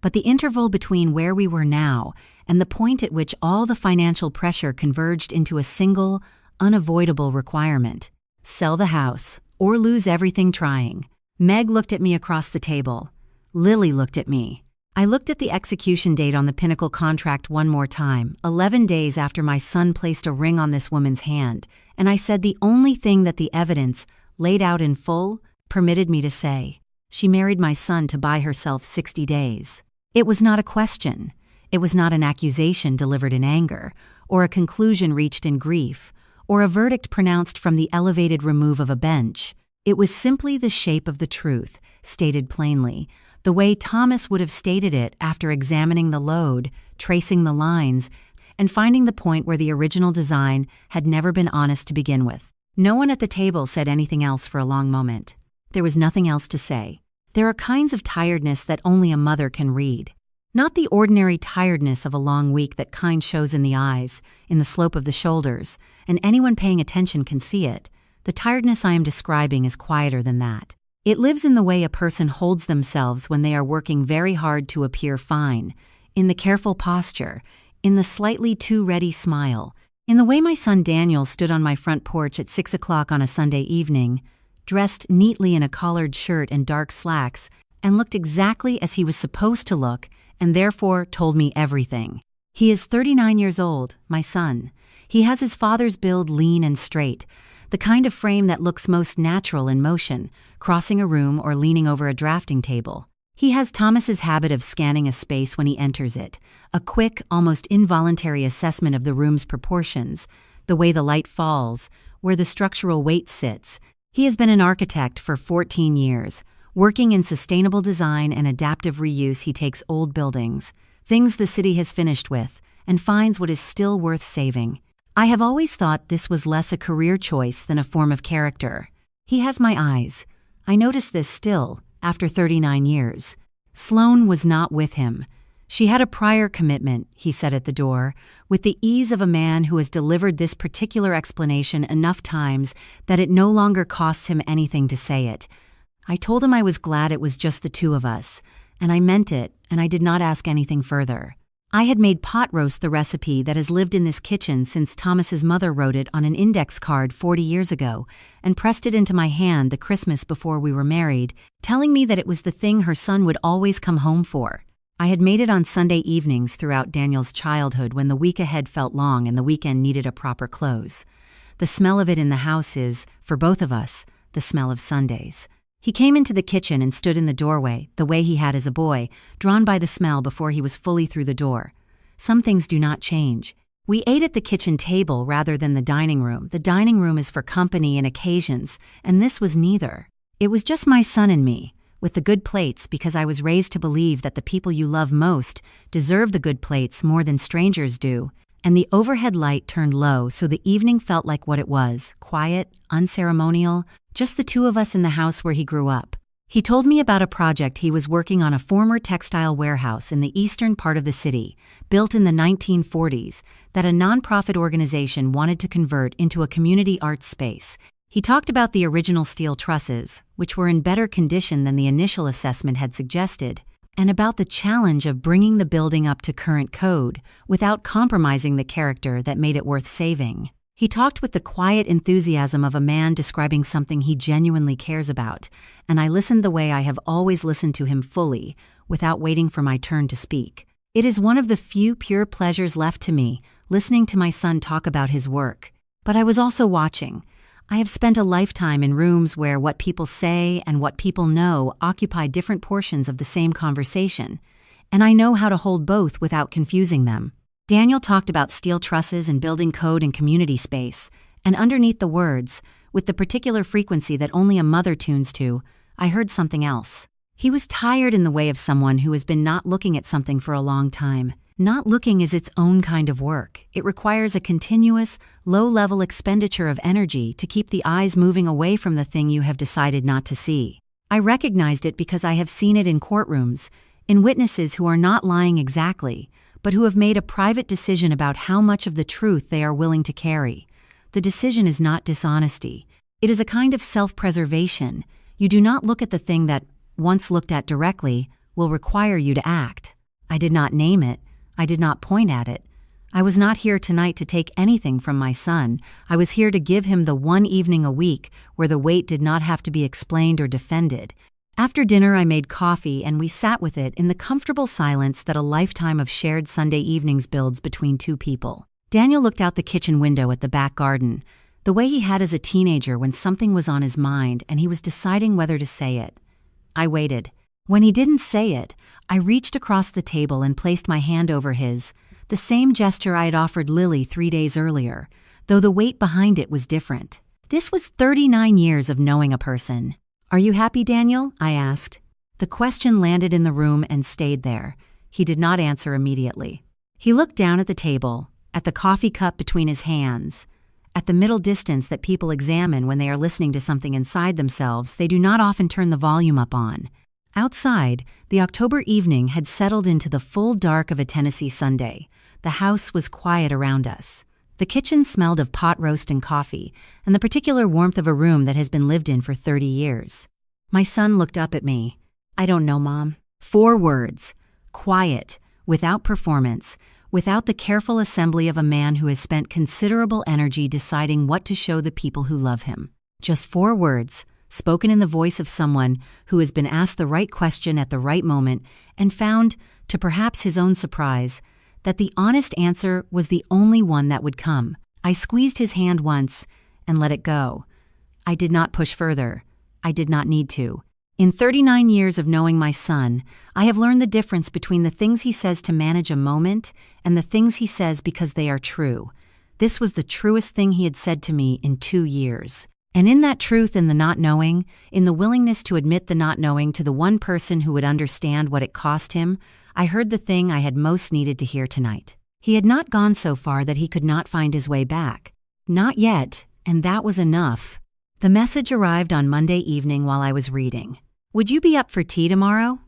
but the interval between where we were now and the point at which all the financial pressure converged into a single, unavoidable requirement. Sell the house, or lose everything trying. Meg looked at me across the table. Lily looked at me. I looked at the execution date on the Pinnacle contract one more time, 11 days after my son placed a ring on this woman's hand, and I said the only thing that the evidence, laid out in full, permitted me to say. She married my son to buy herself 60 days. It was not a question. It was not an accusation delivered in anger, or a conclusion reached in grief, or a verdict pronounced from the elevated remove of a bench. It was simply the shape of the truth, stated plainly, the way Thomas would have stated it after examining the load, tracing the lines, and finding the point where the original design had never been honest to begin with. No one at the table said anything else for a long moment. There was nothing else to say. There are kinds of tiredness that only a mother can read. Not the ordinary tiredness of a long week that kind shows in the eyes, in the slope of the shoulders, and anyone paying attention can see it. The tiredness I am describing is quieter than that. It lives in the way a person holds themselves when they are working very hard to appear fine, in the careful posture, in the slightly too ready smile, in the way my son Daniel stood on my front porch at 6 o'clock on a Sunday evening, dressed neatly in a collared shirt and dark slacks, and looked exactly as he was supposed to look, and therefore told me everything. He is 39 years old, my son. He has his father's build, lean and straight, the kind of frame that looks most natural in motion, crossing a room or leaning over a drafting table. He has Thomas's habit of scanning a space when he enters it, a quick, almost involuntary assessment of the room's proportions, the way the light falls, where the structural weight sits. He has been an architect for 14 years. Working in sustainable design and adaptive reuse, he takes old buildings, things the city has finished with, and finds what is still worth saving. I have always thought this was less a career choice than a form of character. He has my eyes. I notice this still, after 39 years. Sloan was not with him. She had a prior commitment, he said at the door, with the ease of a man who has delivered this particular explanation enough times that it no longer costs him anything to say it. I told him I was glad it was just the two of us, and I meant it, and I did not ask anything further. I had made pot roast the recipe that has lived in this kitchen since Thomas's mother wrote it on an index card 40 years ago and pressed it into my hand the Christmas before we were married, telling me that it was the thing her son would always come home for. I had made it on Sunday evenings throughout Daniel's childhood when the week ahead felt long and the weekend needed a proper close. The smell of it in the house is, for both of us, the smell of Sundays. He came into the kitchen and stood in the doorway, the way he had as a boy, drawn by the smell before he was fully through the door. Some things do not change. We ate at the kitchen table rather than the dining room. The dining room is for company and occasions, and this was neither. It was just my son and me, with the good plates, because I was raised to believe that the people you love most deserve the good plates more than strangers do, and the overhead light turned low so the evening felt like what it was, quiet, unceremonial, just the two of us in the house where he grew up. He told me about a project he was working on, a former textile warehouse in the eastern part of the city, built in the 1940s, that a nonprofit organization wanted to convert into a community arts space. He talked about the original steel trusses, which were in better condition than the initial assessment had suggested, and about the challenge of bringing the building up to current code without compromising the character that made it worth saving. He talked with the quiet enthusiasm of a man describing something he genuinely cares about, and I listened the way I have always listened to him, fully, without waiting for my turn to speak. It is one of the few pure pleasures left to me, listening to my son talk about his work. But I was also watching. I have spent a lifetime in rooms where what people say and what people know occupy different portions of the same conversation, and I know how to hold both without confusing them. Daniel talked about steel trusses and building code and community space, and underneath the words, with the particular frequency that only a mother tunes to, I heard something else. He was tired in the way of someone who has been not looking at something for a long time. Not looking is its own kind of work. It requires a continuous, low-level expenditure of energy to keep the eyes moving away from the thing you have decided not to see. I recognized it because I have seen it in courtrooms, in witnesses who are not lying exactly, but who have made a private decision about how much of the truth they are willing to carry. The decision is not dishonesty. It is a kind of self-preservation. You do not look at the thing that, once looked at directly, will require you to act. I did not name it. I did not point at it. I was not here tonight to take anything from my son. I was here to give him the one evening a week where the wait did not have to be explained or defended. After dinner, I made coffee and we sat with it in the comfortable silence that a lifetime of shared Sunday evenings builds between two people. Daniel looked out the kitchen window at the back garden, the way he had as a teenager when something was on his mind and he was deciding whether to say it. I waited. When he didn't say it, I reached across the table and placed my hand over his, the same gesture I had offered Lily 3 days earlier, though the weight behind it was different. This was 39 years of knowing a person. "Are you happy, Daniel?" I asked. The question landed in the room and stayed there. He did not answer immediately. He looked down at the table, at the coffee cup between his hands, at the middle distance that people examine when they are listening to something inside themselves they do not often turn the volume up on. Outside, the October evening had settled into the full dark of a Tennessee Sunday. The house was quiet around us. The kitchen smelled of pot roast and coffee, and the particular warmth of a room that has been lived in for 30 years. My son looked up at me. "I don't know, Mom." 4 words. Quiet, without performance, without the careful assembly of a man who has spent considerable energy deciding what to show the people who love him. Just 4 words, spoken in the voice of someone who has been asked the right question at the right moment and found, to perhaps his own surprise, that the honest answer was the only one that would come. I squeezed his hand once and let it go. I did not push further. I did not need to. In 39 years of knowing my son, I have learned the difference between the things he says to manage a moment and the things he says because they are true. This was the truest thing he had said to me in 2 years. And in that truth and the not knowing, in the willingness to admit the not knowing to the one person who would understand what it cost him, I heard the thing I had most needed to hear tonight. He had not gone so far that he could not find his way back. Not yet, and that was enough. The message arrived on Monday evening while I was reading. "Would you be up for tea tomorrow?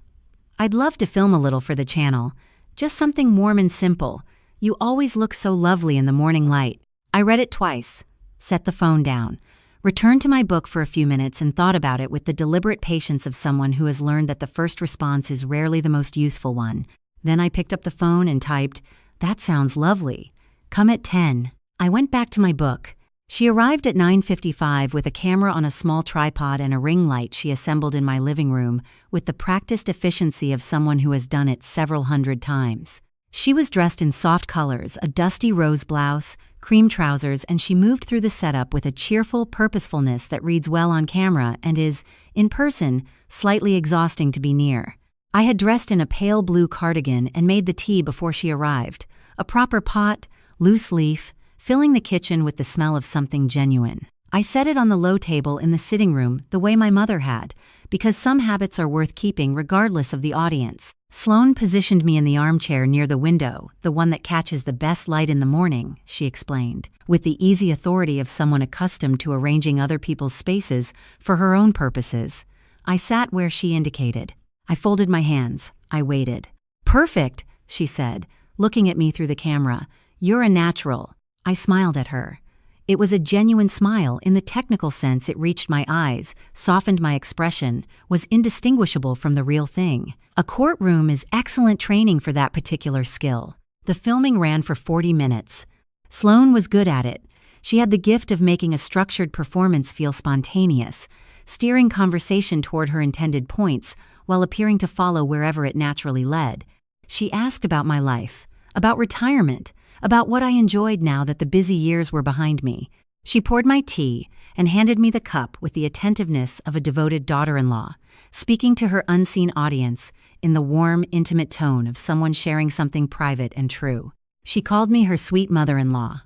I'd love to film a little for the channel. Just something warm and simple. You always look so lovely in the morning light." I read it twice, set the phone down, returned to my book for a few minutes and thought about it with the deliberate patience of someone who has learned that the first response is rarely the most useful one. Then I picked up the phone and typed, "That sounds lovely. Come at 10. I went back to my book. She arrived at 9:55 with a camera on a small tripod and a ring light she assembled in my living room with the practiced efficiency of someone who has done it several hundred times. She was dressed in soft colors, a dusty rose blouse, cream trousers, and she moved through the setup with a cheerful purposefulness that reads well on camera and is, in person, slightly exhausting to be near. I had dressed in a pale blue cardigan and made the tea before she arrived, a proper pot, loose leaf, filling the kitchen with the smell of something genuine. I set it on the low table in the sitting room the way my mother had, because some habits are worth keeping regardless of the audience. Sloane positioned me in the armchair near the window, the one that catches the best light in the morning, she explained, with the easy authority of someone accustomed to arranging other people's spaces for her own purposes. I sat where she indicated. I folded my hands. I waited. "Perfect," she said, looking at me through the camera. "You're a natural." I smiled at her. It was a genuine smile in the technical sense. It reached my eyes, softened my expression, was indistinguishable from the real thing. A courtroom is excellent training for that particular skill. The filming ran for 40 minutes. Sloane was good at it. She had the gift of making a structured performance feel spontaneous, steering conversation toward her intended points while appearing to follow wherever it naturally led. She asked about my life, about retirement, about what I enjoyed now that the busy years were behind me. She poured my tea and handed me the cup with the attentiveness of a devoted daughter-in-law, speaking to her unseen audience in the warm, intimate tone of someone sharing something private and true. She called me her sweet mother-in-law.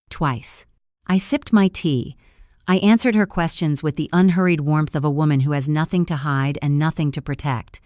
Twice. I sipped my tea. I answered her questions with the unhurried warmth of a woman who has nothing to hide and nothing to protect.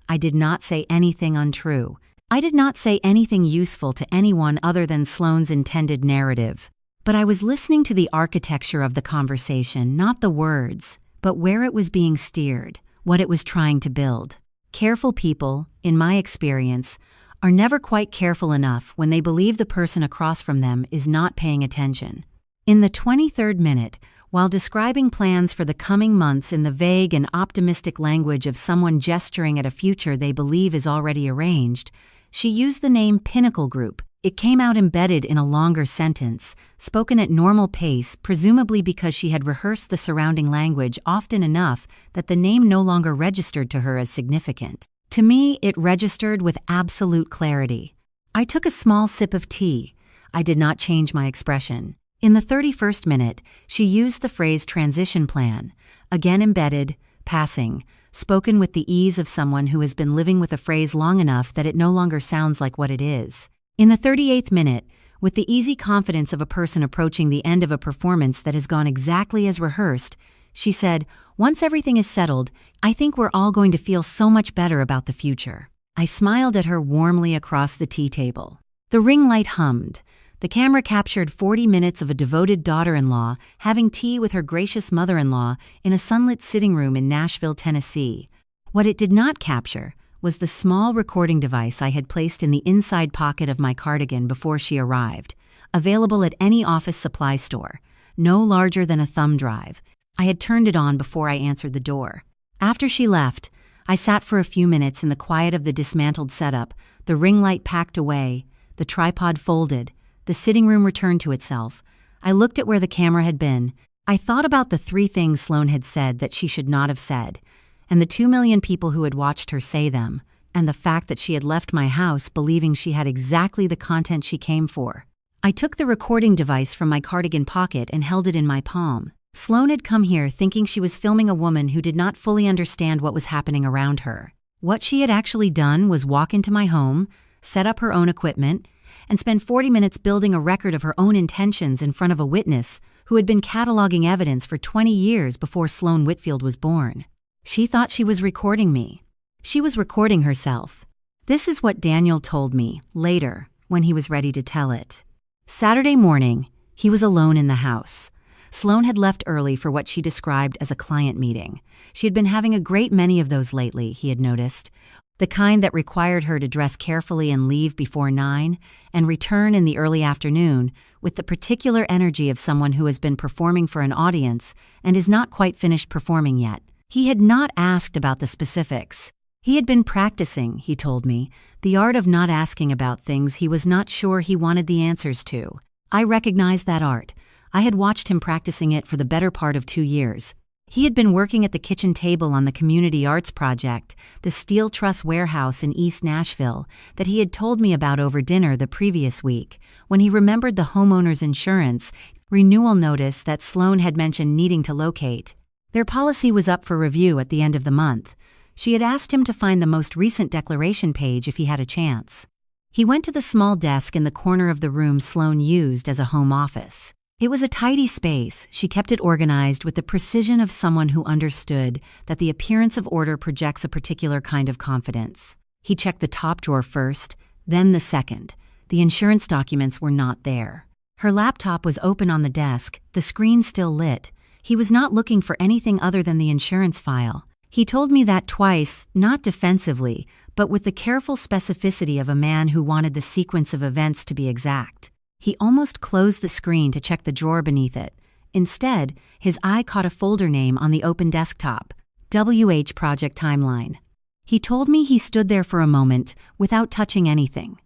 I did not say anything untrue. I did not say anything useful to anyone other than Sloane's intended narrative. But I was listening to the architecture of the conversation, not the words, but where it was being steered, what it was trying to build. Careful people, in my experience, are never quite careful enough when they believe the person across from them is not paying attention. In the 23rd minute, while describing plans for the coming months in the vague and optimistic language of someone gesturing at a future they believe is already arranged, she used the name Pinnacle Group. It came out embedded in a longer sentence, spoken at normal pace, presumably because she had rehearsed the surrounding language often enough that the name no longer registered to her as significant. To me, it registered with absolute clarity. I took a small sip of tea. I did not change my expression. In the 31st minute, she used the phrase transition plan, again embedded, passing, spoken with the ease of someone who has been living with a phrase long enough that it no longer sounds like what it is. In the 38th minute, with the easy confidence of a person approaching the end of a performance that has gone exactly as rehearsed, she said, "Once everything is settled, I think we're all going to feel so much better about the future." I smiled at her warmly across the tea table. The ring light hummed. The camera captured 40 minutes of a devoted daughter-in-law having tea with her gracious mother-in-law in a sunlit sitting room in Nashville, Tennessee. What it did not capture was the small recording device I had placed in the inside pocket of my cardigan before she arrived, available at any office supply store, no larger than a thumb drive. I had turned it on before I answered the door. After she left, I sat for a few minutes in the quiet of the dismantled setup, the ring light packed away, the tripod folded, the sitting room returned to itself. I looked at where the camera had been. I thought about the 3 things Sloane had said that she should not have said, and the 2 million people who had watched her say them, and the fact that she had left my house believing she had exactly the content she came for. I took the recording device from my cardigan pocket and held it in my palm. Sloane had come here thinking she was filming a woman who did not fully understand what was happening around her. What she had actually done was walk into my home, set up her own equipment, and spend 40 minutes building a record of her own intentions in front of a witness who had been cataloging evidence for 20 years before Sloane Whitfield was born. She thought she was recording me. She was recording herself. This is what Daniel told me later when he was ready to tell it. Saturday morning, he was alone in the house. Sloane had left early for what she described as a client meeting. She had been having a great many of those lately, he had noticed. the kind that required her to dress carefully and leave before 9 and return in the early afternoon with the particular energy of someone who has been performing for an audience and is not quite finished performing yet. He had not asked about the specifics. He had been practicing, he told me, the art of not asking about things he was not sure he wanted the answers to. I recognized that art. I had watched him practicing it for the better part of 2 years. He had been working at the kitchen table on the community arts project, the Steel Truss Warehouse in East Nashville, that he had told me about over dinner the previous week, when he remembered the homeowner's insurance renewal notice that Sloan had mentioned needing to locate. Their policy was up for review at the end of the month. She had asked him to find the most recent declaration page if he had a chance. He went to the small desk in the corner of the room Sloan used as a home office. It was a tidy space. She kept it organized with the precision of someone who understood that the appearance of order projects a particular kind of confidence. He checked the top drawer first, then the second. The insurance documents were not there. Her laptop was open on the desk, the screen still lit. He was not looking for anything other than the insurance file. He told me that twice, not defensively, but with the careful specificity of a man who wanted the sequence of events to be exact. He almost closed the screen to check the drawer beneath it. Instead, his eye caught a folder name on the open desktop, WH Project Timeline. He told me he stood there for a moment without touching anything.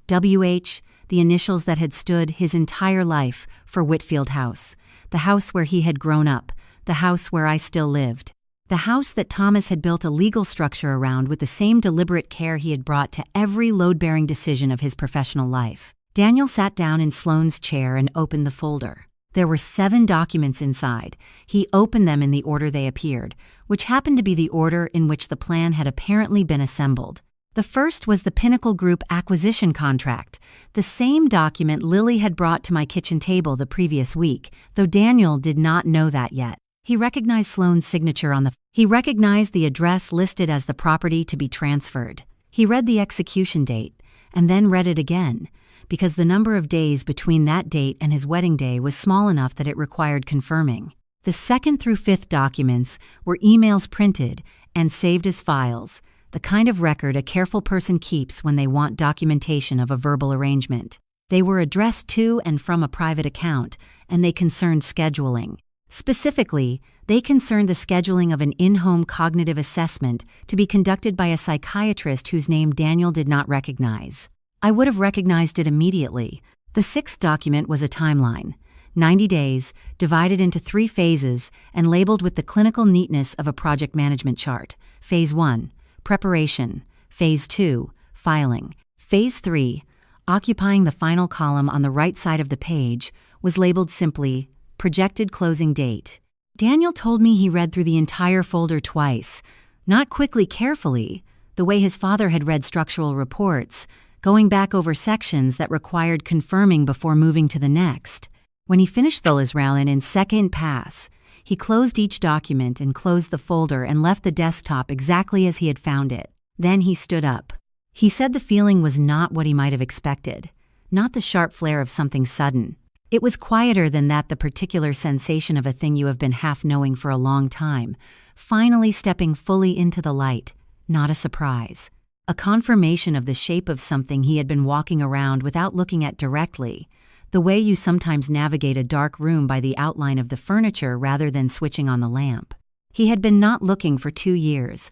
WH, the initials that had stood his entire life for Whitfield House, the house where he had grown up, the house where I still lived, the house that Thomas had built a legal structure around with the same deliberate care he had brought to every load-bearing decision of his professional life. Daniel sat down in Sloan's chair and opened the folder. There were 7 documents inside. He opened them in the order they appeared, which happened to be the order in which the plan had apparently been assembled. The first was the Pinnacle Group acquisition contract, the same document Lily had brought to my kitchen table the previous week, though Daniel did not know that yet. He recognized Sloan's signature on He recognized the address listed as the property to be transferred. He read the execution date, and then read it again, because the number of days between that date and his wedding day was small enough that it required confirming. The 2nd through 5th documents were emails printed and saved as files, the kind of record a careful person keeps when they want documentation of a verbal arrangement. They were addressed to and from a private account, and they concerned scheduling. Specifically, they concerned the scheduling of an in-home cognitive assessment to be conducted by a psychiatrist whose name Daniel did not recognize. I would have recognized it immediately. The 6th document was a timeline, 90 days, divided into 3 phases and labeled with the clinical neatness of a project management chart. Phase 1, preparation. Phase 2, filing. Phase 3, occupying the final column on the right side of the page, was labeled simply, projected closing date. Daniel told me he read through the entire folder twice, not quickly, carefully, the way his father had read structural reports, going back over sections that required confirming before moving to the next. When he finished the Israelin in second pass, he closed each document and closed the folder and left the desktop exactly as he had found it. Then he stood up. He said the feeling was not what he might have expected, not the sharp flare of something sudden. It was quieter than that, the particular sensation of a thing you have been half knowing for a long time, finally stepping fully into the light, not a surprise. A confirmation of the shape of something he had been walking around without looking at directly, the way you sometimes navigate a dark room by the outline of the furniture rather than switching on the lamp. He had been not looking for 2 years.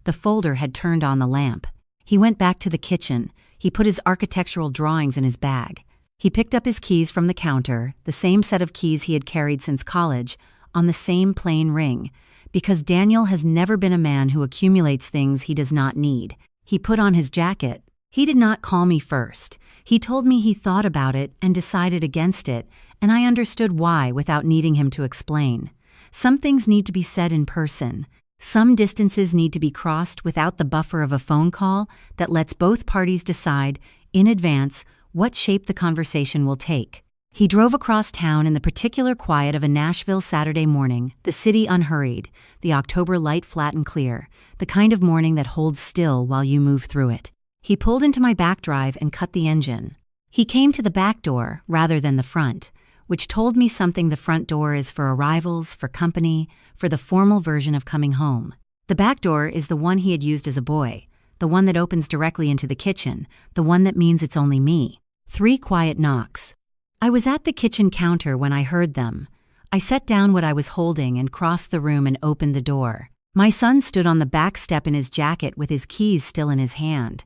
The folder had turned on the lamp. He went back to the kitchen. He put his architectural drawings in his bag. He picked up his keys from the counter, the same set of keys he had carried since college, on the same plain ring, because Daniel has never been a man who accumulates things he does not need. He put on his jacket. He did not call me first. He told me he thought about it and decided against it, and I understood why without needing him to explain. Some things need to be said in person. Some distances need to be crossed without the buffer of a phone call that lets both parties decide, in advance, what shape the conversation will take. He drove across town in the particular quiet of a Nashville Saturday morning, the city unhurried, the October light flat and clear, the kind of morning that holds still while you move through it. He pulled into my back drive and cut the engine. He came to the back door rather than the front, which told me something. The front door is for arrivals, for company, for the formal version of coming home. The back door is the one he had used as a boy, the one that opens directly into the kitchen, the one that means it's only me. 3 quiet knocks. I was at the kitchen counter when I heard them. I set down what I was holding and crossed the room and opened the door. My son stood on the back step in his jacket with his keys still in his hand,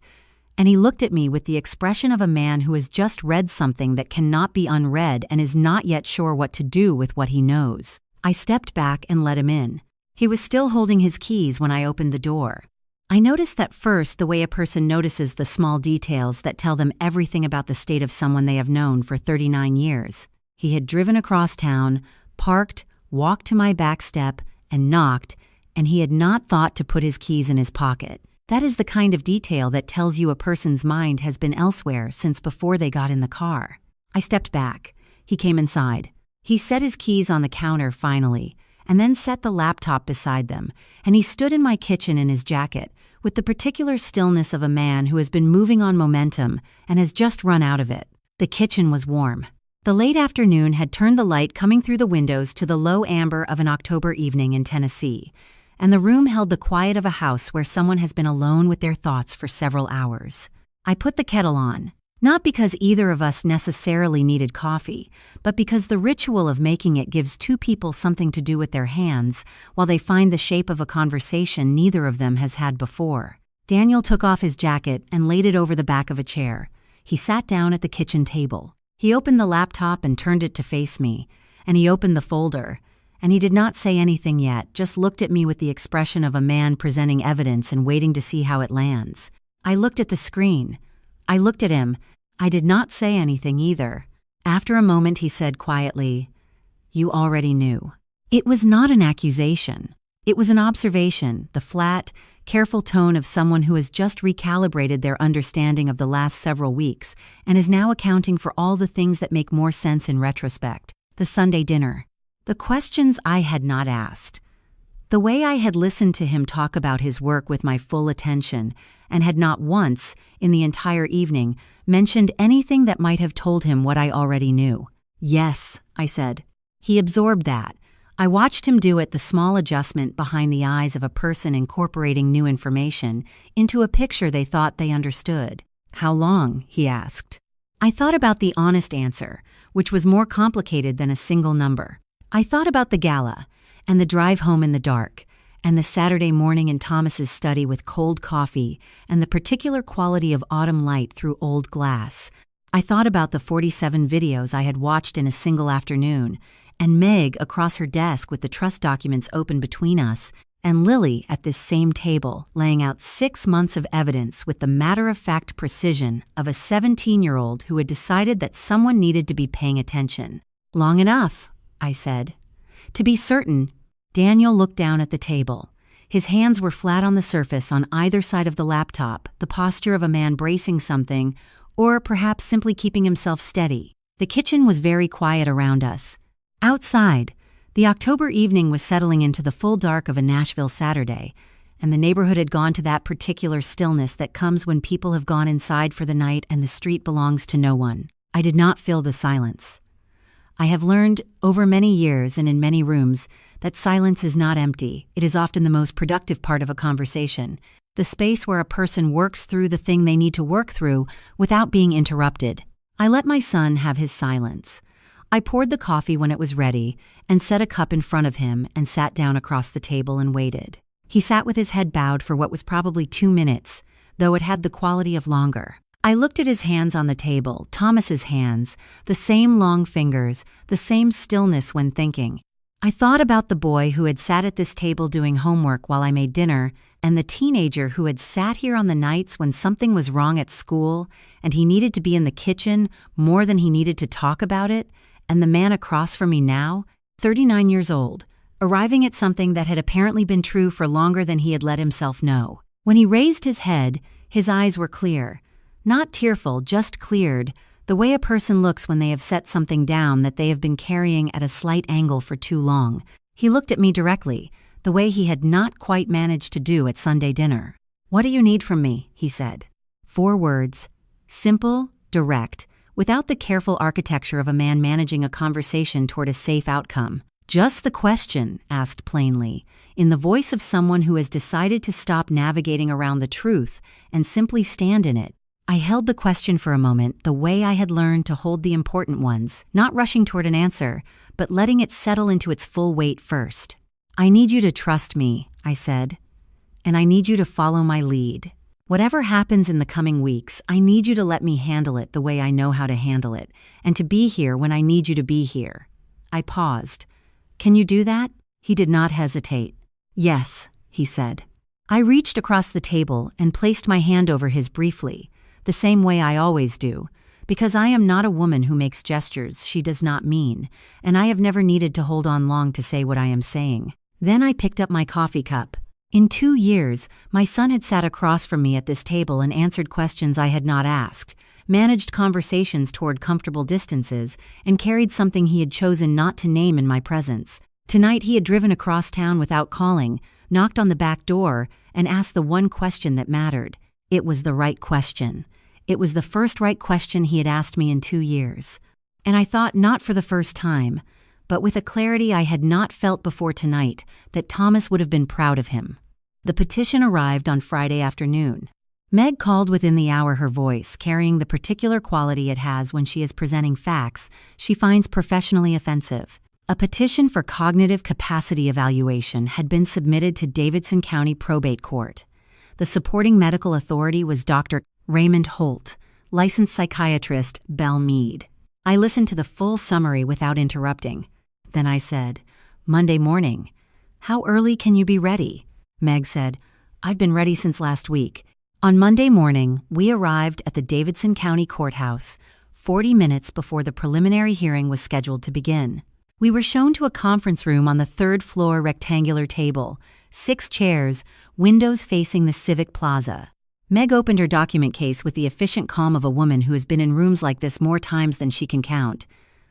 and he looked at me with the expression of a man who has just read something that cannot be unread and is not yet sure what to do with what he knows. I stepped back and let him in. He was still holding his keys when I opened the door. I noticed that first the way a person notices the small details that tell them everything about the state of someone they have known for 39 years. He had driven across town, parked, walked to my back step, and knocked, and he had not thought to put his keys in his pocket. That is the kind of detail that tells you a person's mind has been elsewhere since before they got in the car. I stepped back. He came inside. He set his keys on the counter finally, and then set the laptop beside them, and he stood in my kitchen in his jacket, with the particular stillness of a man who has been moving on momentum and has just run out of it. The kitchen was warm. The late afternoon had turned the light coming through the windows to the low amber of an October evening in Tennessee, and the room held the quiet of a house where someone has been alone with their thoughts for several hours. I put the kettle on, not because either of us necessarily needed coffee, but because the ritual of making it gives 2 people something to do with their hands while they find the shape of a conversation neither of them has had before. Daniel took off his jacket and laid it over the back of a chair. He sat down at the kitchen table. He opened the laptop and turned it to face me, and he opened the folder, and he did not say anything yet, just looked at me with the expression of a man presenting evidence and waiting to see how it lands. I looked at the screen. I looked at him. I did not say anything either. After a moment, he said quietly, "You already knew." It was not an accusation. It was an observation, the flat, careful tone of someone who has just recalibrated their understanding of the last several weeks and is now accounting for all the things that make more sense in retrospect. The Sunday dinner. The questions I had not asked. The way I had listened to him talk about his work with my full attention and had not once, in the entire evening, mentioned anything that might have told him what I already knew. "Yes," I said. He absorbed that. I watched him do it, the small adjustment behind the eyes of a person incorporating new information into a picture they thought they understood. "How long?" he asked. I thought about the honest answer, which was more complicated than a single number. I thought about the gala, and the drive home in the dark, and the Saturday morning in Thomas's study with cold coffee, and the particular quality of autumn light through old glass. I thought about the 47 videos I had watched in a single afternoon, and Meg across her desk with the trust documents open between us, and Lily at this same table laying out 6 months of evidence with the matter-of-fact precision of a 17-year-old who had decided that someone needed to be paying attention. "Long enough," I said. To be certain, Daniel looked down at the table. His hands were flat on the surface on either side of the laptop, the posture of a man bracing something, or perhaps simply keeping himself steady. The kitchen was very quiet around us. Outside, the October evening was settling into the full dark of a Nashville Saturday, and the neighborhood had gone to that particular stillness that comes when people have gone inside for the night and the street belongs to no one. I did not fill the silence. I have learned, over many years and in many rooms, that silence is not empty. It is often the most productive part of a conversation, the space where a person works through the thing they need to work through without being interrupted. I let my son have his silence. I poured the coffee when it was ready and set a cup in front of him and sat down across the table and waited. He sat with his head bowed for what was probably 2 minutes, though it had the quality of longer. I looked at his hands on the table, Thomas's hands, the same long fingers, the same stillness when thinking. I thought about the boy who had sat at this table doing homework while I made dinner, and the teenager who had sat here on the nights when something was wrong at school and he needed to be in the kitchen more than he needed to talk about it, and the man across from me now, 39 years old, arriving at something that had apparently been true for longer than he had let himself know. When he raised his head, his eyes were clear. Not tearful, just cleared, the way a person looks when they have set something down that they have been carrying at a slight angle for too long. He looked at me directly, the way he had not quite managed to do at Sunday dinner. "What do you need from me?" he said. 4 words, simple, direct, without the careful architecture of a man managing a conversation toward a safe outcome. Just the question, asked plainly, in the voice of someone who has decided to stop navigating around the truth and simply stand in it. I held the question for a moment the way I had learned to hold the important ones, not rushing toward an answer, but letting it settle into its full weight first. "I need you to trust me," I said, "and I need you to follow my lead. Whatever happens in the coming weeks, I need you to let me handle it the way I know how to handle it, and to be here when I need you to be here." I paused. "Can you do that?" He did not hesitate. "Yes," he said. I reached across the table and placed my hand over his briefly, the same way I always do, because I am not a woman who makes gestures she does not mean, and I have never needed to hold on long to say what I am saying. Then I picked up my coffee cup. In 2 years, my son had sat across from me at this table and answered questions I had not asked, managed conversations toward comfortable distances, and carried something he had chosen not to name in my presence. Tonight he had driven across town without calling, knocked on the back door, and asked the one question that mattered. It was the right question. It was the first right question he had asked me in 2 years. And I thought, not for the first time, but with a clarity I had not felt before tonight, that Thomas would have been proud of him. The petition arrived on Friday afternoon. Meg called within the hour, her voice carrying the particular quality it has when she is presenting facts she finds professionally offensive. A petition for cognitive capacity evaluation had been submitted to Davidson County Probate Court. The supporting medical authority was Dr. Raymond Holt, licensed psychiatrist, Belle Meade. I listened to the full summary without interrupting. Then I said, "Monday morning. How early can you be ready?" Meg said, "I've been ready since last week." On Monday morning, we arrived at the Davidson County Courthouse, 40 minutes before the preliminary hearing was scheduled to begin. We were shown to a conference room on the 3rd floor, rectangular table, 6 chairs, windows facing the Civic Plaza. Meg opened her document case with the efficient calm of a woman who has been in rooms like this more times than she can count.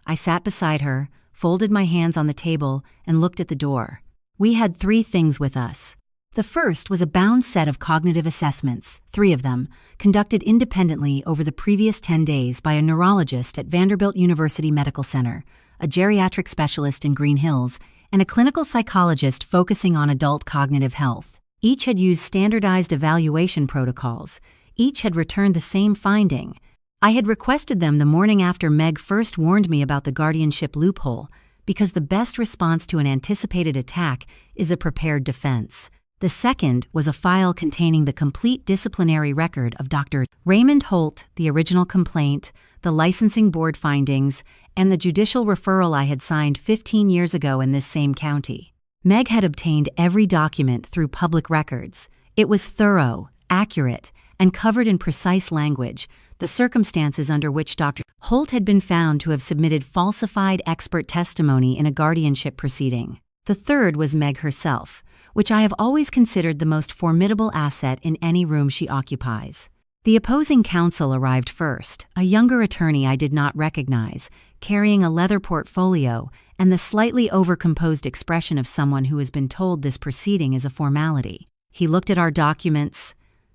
I sat beside her, folded my hands on the table, and looked at the door. We had 3 things with us. The first was a bound set of cognitive assessments, 3 of them, conducted independently over the previous 10 days by a neurologist at Vanderbilt University Medical Center, a geriatric specialist in Green Hills, and a clinical psychologist focusing on adult cognitive health. Each had used standardized evaluation protocols. Each had returned the same finding. I had requested them the morning after Meg first warned me about the guardianship loophole, because the best response to an anticipated attack is a prepared defense. The second was a file containing the complete disciplinary record of Dr. Raymond Holt, the original complaint, the licensing board findings, and the judicial referral I had signed 15 years ago in this same county. Meg had obtained every document through public records. It was thorough, accurate, and covered in precise language the circumstances under which Dr. Holt had been found to have submitted falsified expert testimony in a guardianship proceeding. The third was Meg herself, which I have always considered the most formidable asset in any room she occupies. The opposing counsel arrived first, a younger attorney I did not recognize, carrying a leather portfolio and the slightly overcomposed expression of someone who has been told this proceeding is a formality. He looked at our documents.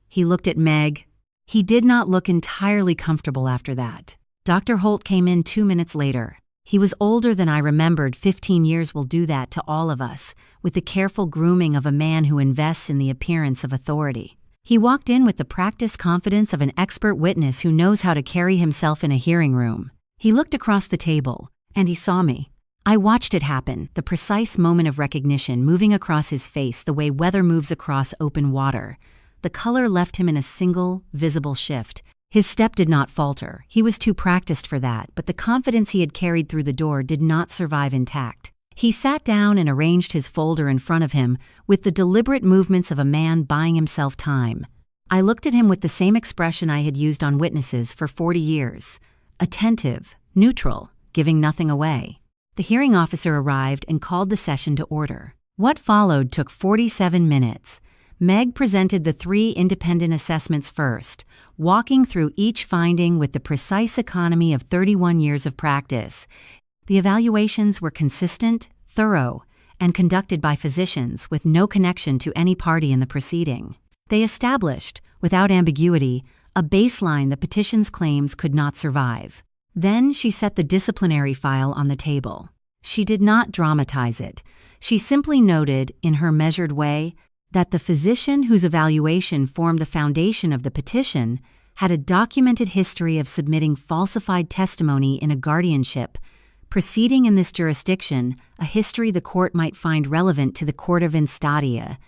He looked at Meg. He did not look entirely comfortable after that. Dr. Holt came in 2 minutes later. He was older than I remembered. 15 years will do that to all of us, with the careful grooming of a man who invests in the appearance of authority. He walked in with the practiced confidence of an expert witness who knows how to carry himself in a hearing room. He looked across the table, and he saw me. I watched it happen, the precise moment of recognition moving across his face the way weather moves across open water. The color left him in a single, visible shift. His step did not falter. He was too practiced for that, but the confidence he had carried through the door did not survive intact. He sat down and arranged his folder in front of him with the deliberate movements of a man buying himself time. I looked at him with the same expression I had used on witnesses for 40 years. Attentive, neutral, giving nothing away. The hearing officer arrived and called the session to order. What followed took 47 minutes. Meg presented the 3 independent assessments first, walking through each finding with the precise economy of 31 years of practice. The evaluations were consistent, thorough, and conducted by physicians with no connection to any party in the proceeding. They established, without ambiguity, a baseline the petition's claims could not survive. Then she set the disciplinary file on the table. She did not dramatize it. She simply noted, in her measured way, that the physician whose evaluation formed the foundation of the petition had a documented history of submitting falsified testimony in a guardianship proceeding in this jurisdiction, a history the court might find relevant to the court of instancia,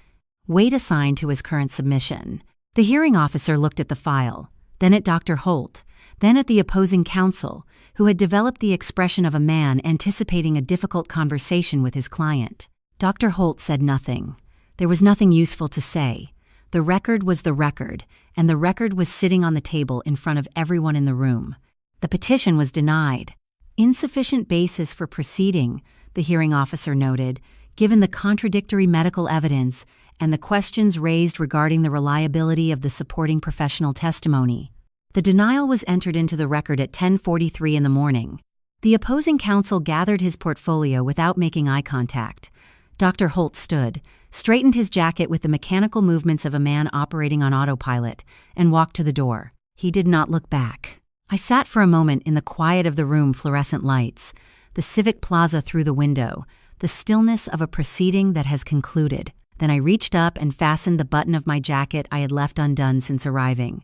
weight assigned to his current submission. The hearing officer looked at the file, then at Dr. Holt, then at the opposing counsel, who had developed the expression of a man anticipating a difficult conversation with his client. Dr. Holt said nothing. There was nothing useful to say. The record was the record, and the record was sitting on the table in front of everyone in the room. The petition was denied. Insufficient basis for proceeding, the hearing officer noted, given the contradictory medical evidence and the questions raised regarding the reliability of the supporting professional testimony. The denial was entered into the record at 10:43 in the morning. The opposing counsel gathered his portfolio without making eye contact. Dr. Holt stood, straightened his jacket with the mechanical movements of a man operating on autopilot, and walked to the door. He did not look back. I sat for a moment in the quiet of the room, fluorescent lights, the civic plaza through the window, the stillness of a proceeding that has concluded. Then I reached up and fastened the button of my jacket I had left undone since arriving.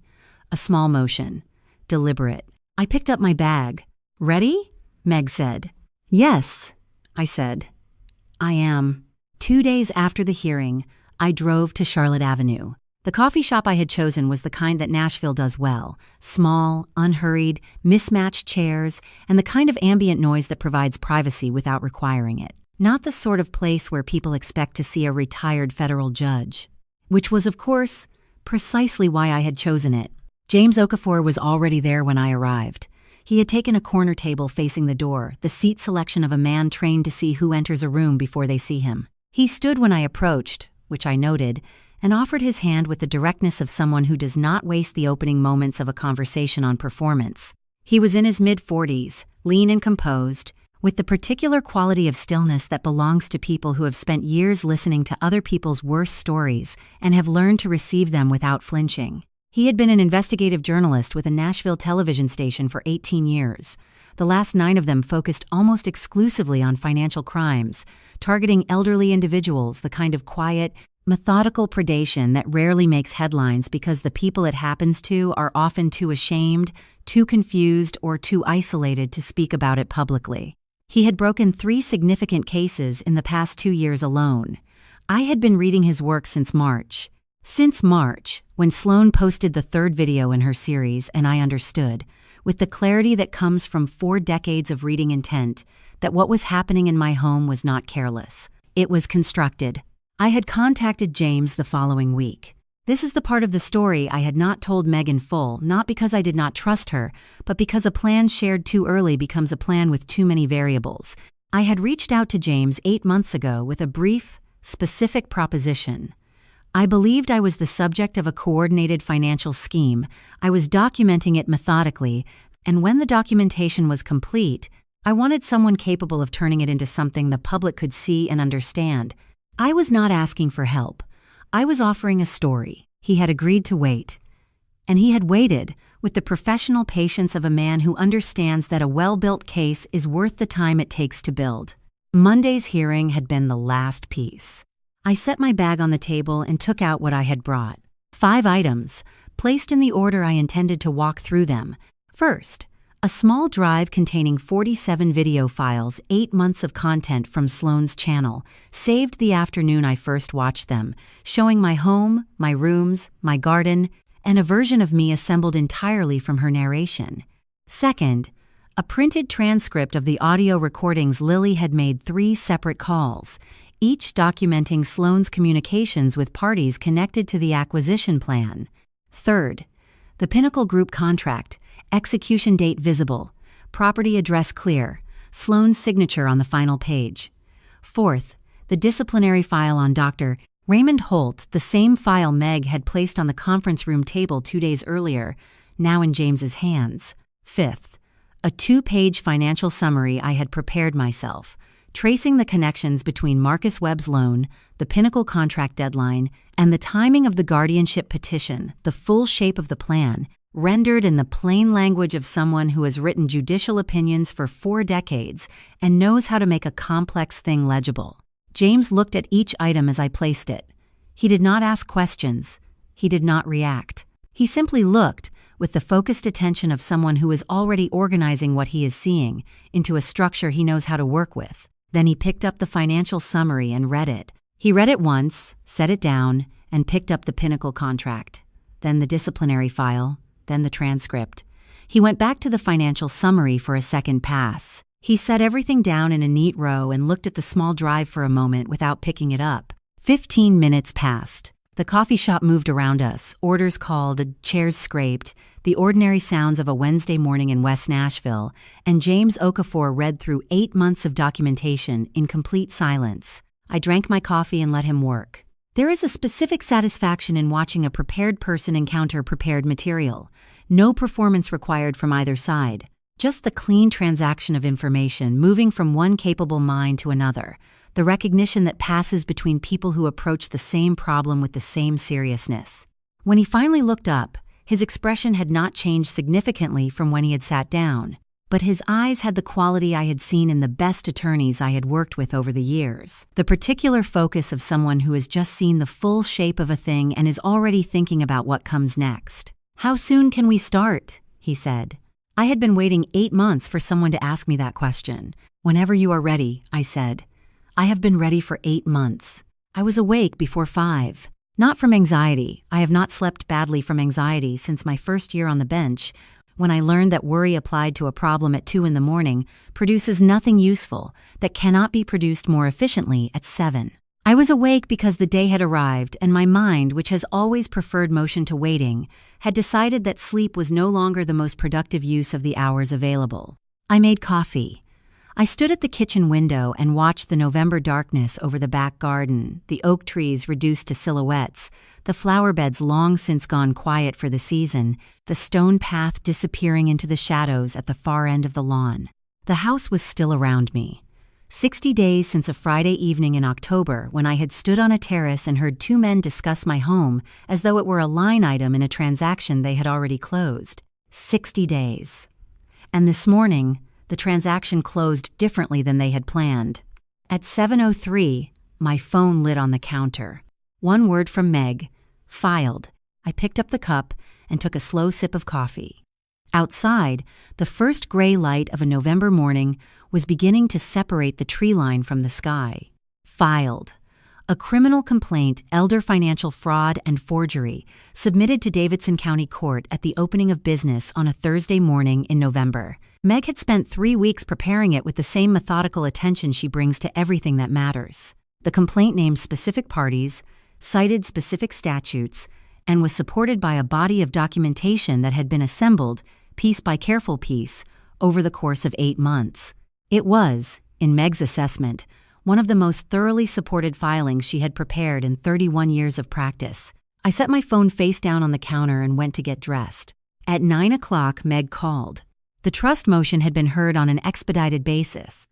A small motion. Deliberate. I picked up my bag. "Ready?" Meg said. "Yes," I said. "I am." 2 days after the hearing, I drove to Charlotte Avenue. The coffee shop I had chosen was the kind that Nashville does well. Small, unhurried, mismatched chairs, and the kind of ambient noise that provides privacy without requiring it. Not the sort of place where people expect to see a retired federal judge. Which was, of course, precisely why I had chosen it. James Okafor was already there when I arrived. He had taken a corner table facing the door, the seat selection of a man trained to see who enters a room before they see him. He stood when I approached, which I noted, and offered his hand with the directness of someone who does not waste the opening moments of a conversation on performance. He was in his mid-40s, lean and composed, with the particular quality of stillness that belongs to people who have spent years listening to other people's worst stories and have learned to receive them without flinching. He had been an investigative journalist with a Nashville television station for 18 years. The last 9 of them focused almost exclusively on financial crimes, targeting elderly individuals, the kind of quiet, methodical predation that rarely makes headlines because the people it happens to are often too ashamed, too confused, or too isolated to speak about it publicly. He had broken 3 significant cases in the past 2 years alone. I had been reading his work since March. Since March, when Sloan posted the 3rd video in her series, and I understood, with the clarity that comes from 4 decades of reading intent, that what was happening in my home was not careless. It was constructed. I had contacted James the following week. This is the part of the story I had not told Meg in full, not because I did not trust her, but because a plan shared too early becomes a plan with too many variables. I had reached out to James 8 months ago with a brief, specific proposition. I believed I was the subject of a coordinated financial scheme. I was documenting it methodically, and when the documentation was complete, I wanted someone capable of turning it into something the public could see and understand. I was not asking for help. I was offering a story. He had agreed to wait. And he had waited with the professional patience of a man who understands that a well-built case is worth the time it takes to build. Monday's hearing had been the last piece. I set my bag on the table and took out what I had brought. 5 items, placed in the order I intended to walk through them. First, a small drive containing 47 video files, 8 months of content from Sloan's channel, saved the afternoon I first watched them, showing my home, my rooms, my garden, and a version of me assembled entirely from her narration. Second, a printed transcript of the audio recordings Lily had made 3 separate calls, each documenting Sloan's communications with parties connected to the acquisition plan. Third, the Pinnacle Group contract, execution date visible, property address clear, Sloan's signature on the final page. Fourth, the disciplinary file on Dr. Raymond Holt, the same file Meg had placed on the conference room table 2 days earlier, now in James's hands. Fifth, a 2-page financial summary I had prepared myself, tracing the connections between Marcus Webb's loan, the Pinnacle contract deadline, and the timing of the guardianship petition, the full shape of the plan, rendered in the plain language of someone who has written judicial opinions for 4 decades and knows how to make a complex thing legible. James looked at each item as I placed it. He did not ask questions. He did not react. He simply looked, with the focused attention of someone who is already organizing what he is seeing into a structure he knows how to work with. Then he picked up the financial summary and read it. He read it once, set it down, and picked up the Pinnacle contract, then the disciplinary file, then the transcript. He went back to the financial summary for a second pass. He set everything down in a neat row and looked at the small drive for a moment without picking it up. 15 minutes passed. The coffee shop moved around us, orders called, chairs scraped, the ordinary sounds of a Wednesday morning in West Nashville, and James Okafor read through 8 months of documentation in complete silence. I drank my coffee and let him work. There is a specific satisfaction in watching a prepared person encounter prepared material. No performance required from either side. Just the clean transaction of information moving from one capable mind to another. The recognition that passes between people who approach the same problem with the same seriousness. When he finally looked up, his expression had not changed significantly from when he had sat down, but his eyes had the quality I had seen in the best attorneys I had worked with over the years. The particular focus of someone who has just seen the full shape of a thing and is already thinking about what comes next. "How soon can we start?" he said. I had been waiting 8 months for someone to ask me that question. "Whenever you are ready," I said. I have been ready for 8 months. I was awake before 5. Not from anxiety. I have not slept badly from anxiety since my first year on the bench, when I learned that worry applied to a problem at 2 in the morning produces nothing useful that cannot be produced more efficiently at 7. I was awake because the day had arrived and my mind, which has always preferred motion to waiting, had decided that sleep was no longer the most productive use of the hours available. I made coffee. I stood at the kitchen window and watched the November darkness over the back garden, the oak trees reduced to silhouettes, the flower beds long since gone quiet for the season, the stone path disappearing into the shadows at the far end of the lawn. The house was still around me. 60 days since a Friday evening in October when I had stood on a terrace and heard 2 men discuss my home as though it were a line item in a transaction they had already closed. 60 days. And this morning, the transaction closed differently than they had planned. At 7:03, my phone lit on the counter. One word from Meg. Filed. I picked up the cup and took a slow sip of coffee. Outside, the first gray light of a November morning was beginning to separate the tree line from the sky. Filed. A criminal complaint, elder financial fraud and forgery, submitted to Davidson County Court at the opening of business on a Thursday morning in November. Meg had spent 3 weeks preparing it with the same methodical attention she brings to everything that matters. The complaint named specific parties, cited specific statutes, and was supported by a body of documentation that had been assembled, piece by careful piece, over the course of 8 months. It was, in Meg's assessment, one of the most thoroughly supported filings she had prepared in 31 years of practice. I set my phone face down on the counter and went to get dressed. At 9 o'clock, Meg called. The trust motion had been heard on an expedited basis.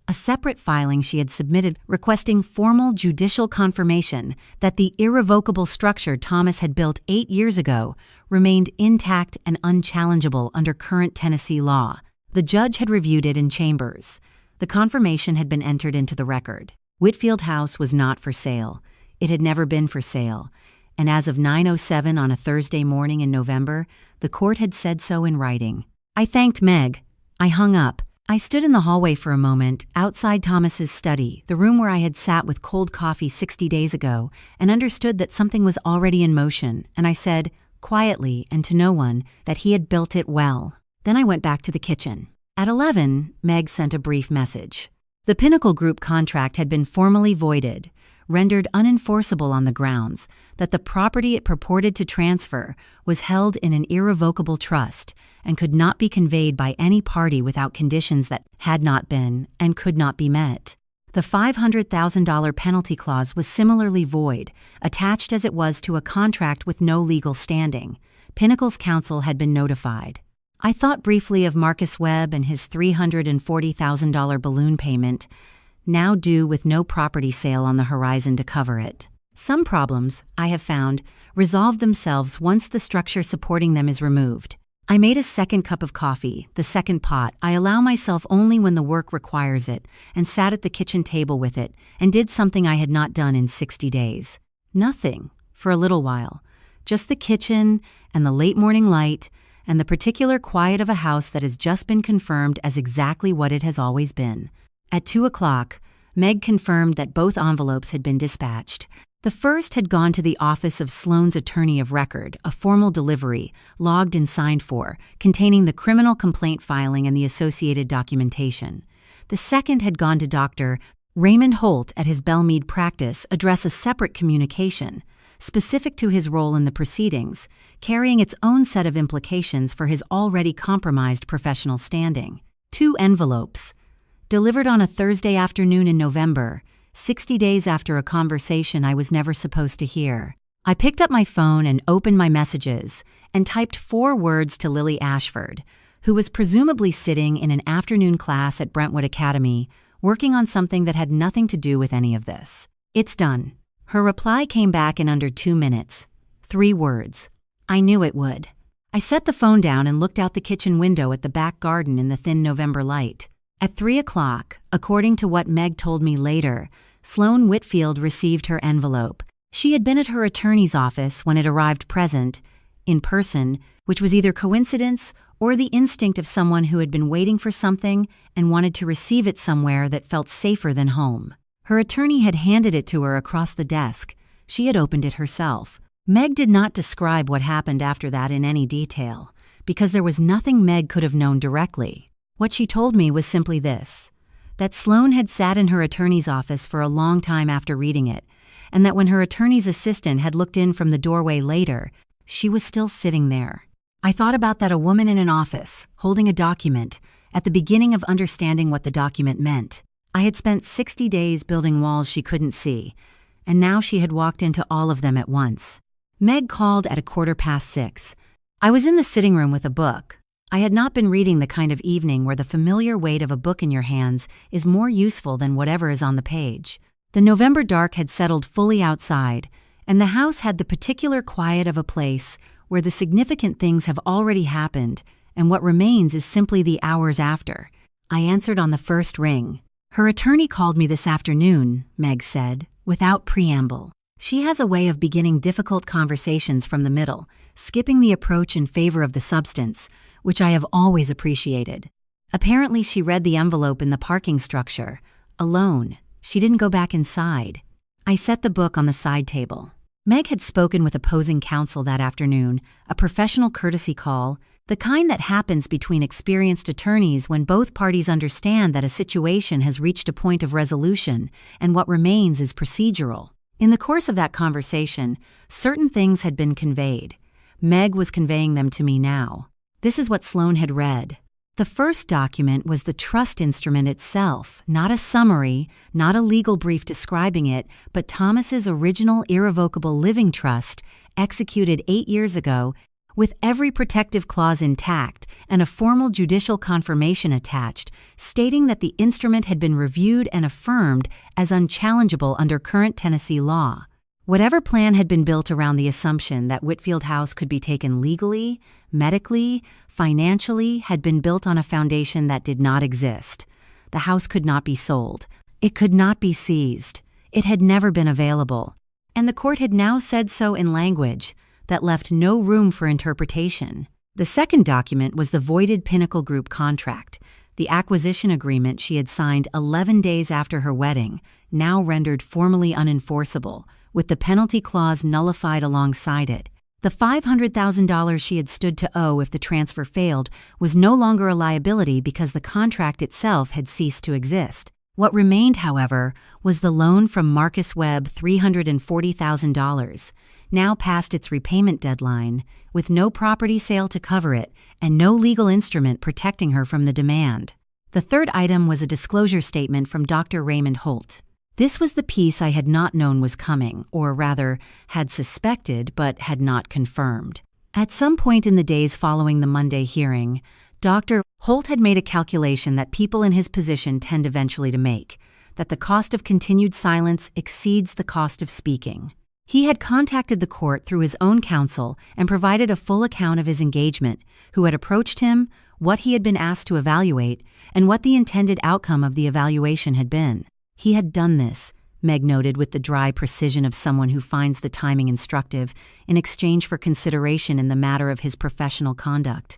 A separate filing she had submitted requesting formal judicial confirmation that the irrevocable structure Thomas had built 8 years ago remained intact and unchallengeable under current Tennessee law. The judge had reviewed it in chambers. The confirmation had been entered into the record. Whitfield House was not for sale. It had never been for sale. And as of 9:07 on a Thursday morning in November, the court had said so in writing. I thanked Meg. I hung up. I stood in the hallway for a moment, outside Thomas's study, the room where I had sat with cold coffee 60 days ago, and understood that something was already in motion, and I said, quietly and to no one, that he had built it well. Then I went back to the kitchen. At 11, Meg sent a brief message. The Pinnacle Group contract had been formally voided, rendered unenforceable on the grounds that the property it purported to transfer was held in an irrevocable trust and could not be conveyed by any party without conditions that had not been and could not be met. The $500,000 penalty clause was similarly void, attached as it was to a contract with no legal standing. Pinnacle's counsel had been notified. I thought briefly of Marcus Webb and his $340,000 balloon payment, now due with no property sale on the horizon to cover it. Some problems, I have found, resolve themselves once the structure supporting them is removed. I made a second cup of coffee, the second pot I allow myself only when the work requires it, and sat at the kitchen table with it, and did something I had not done in 60 days. Nothing, for a little while. Just the kitchen, and the late morning light, and the particular quiet of a house that has just been confirmed as exactly what it has always been. At 2 o'clock, Meg confirmed that both envelopes had been dispatched. The first had gone to the office of Sloane's attorney of record, a formal delivery, logged and signed for, containing the criminal complaint filing and the associated documentation. The second had gone to Dr. Raymond Holt at his Belmead practice, address a separate communication, specific to his role in the proceedings, carrying its own set of implications for his already compromised professional standing. 2 envelopes. Delivered on a Thursday afternoon in November, 60 days after a conversation I was never supposed to hear. I picked up my phone and opened my messages and typed 4 words to Lily Ashford, who was presumably sitting in an afternoon class at Brentwood Academy, working on something that had nothing to do with any of this. It's done. Her reply came back in under 2 minutes. 3 words. I knew it would. I set the phone down and looked out the kitchen window at the back garden in the thin November light. At 3 o'clock, according to what Meg told me later, Sloane Whitfield received her envelope. She had been at her attorney's office when it arrived present, in person, which was either coincidence or the instinct of someone who had been waiting for something and wanted to receive it somewhere that felt safer than home. Her attorney had handed it to her across the desk. She had opened it herself. Meg did not describe what happened after that in any detail, because there was nothing Meg could have known directly. What she told me was simply this, that Sloane had sat in her attorney's office for a long time after reading it, and that when her attorney's assistant had looked in from the doorway later, she was still sitting there. I thought about that, a woman in an office, holding a document, at the beginning of understanding what the document meant. I had spent 60 days building walls she couldn't see, and now she had walked into all of them at once. Meg called at 6:15. I was in the sitting room with a book. I had not been reading the kind of evening where the familiar weight of a book in your hands is more useful than whatever is on the page. The November dark had settled fully outside, and the house had the particular quiet of a place where the significant things have already happened, and what remains is simply the hours after. I answered on the first ring. Her attorney called me this afternoon, Meg said, without preamble. She has a way of beginning difficult conversations from the middle, skipping the approach in favor of the substance, which I have always appreciated. Apparently she read the envelope in the parking structure. Alone. She didn't go back inside. I set the book on the side table. Meg had spoken with opposing counsel that afternoon, a professional courtesy call, the kind that happens between experienced attorneys when both parties understand that a situation has reached a point of resolution and what remains is procedural. In the course of that conversation, certain things had been conveyed. Meg was conveying them to me now. This is what Sloane had read. The first document was the trust instrument itself, not a summary, not a legal brief describing it, but Thomas's original irrevocable living trust, executed 8 years ago, with every protective clause intact and a formal judicial confirmation attached, stating that the instrument had been reviewed and affirmed as unchallengeable under current Tennessee law. Whatever plan had been built around the assumption that Whitfield House could be taken legally, medically, financially, had been built on a foundation that did not exist. The house could not be sold. It could not be seized. It had never been available. And the court had now said so in language that left no room for interpretation. The second document was the voided Pinnacle Group contract, the acquisition agreement she had signed 11 days after her wedding, now rendered formally unenforceable, with the penalty clause nullified alongside it. The $500,000 she had stood to owe if the transfer failed was no longer a liability because the contract itself had ceased to exist. What remained, however, was the loan from Marcus Webb, $340,000, now past its repayment deadline, with no property sale to cover it and no legal instrument protecting her from the demand. The third item was a disclosure statement from Dr. Raymond Holt. This was the piece I had not known was coming, or rather, had suspected but had not confirmed. At some point in the days following the Monday hearing, Dr. Holt had made a calculation that people in his position tend eventually to make, that the cost of continued silence exceeds the cost of speaking. He had contacted the court through his own counsel and provided a full account of his engagement, who had approached him, what he had been asked to evaluate, and what the intended outcome of the evaluation had been. He had done this, Meg noted with the dry precision of someone who finds the timing instructive, in exchange for consideration in the matter of his professional conduct.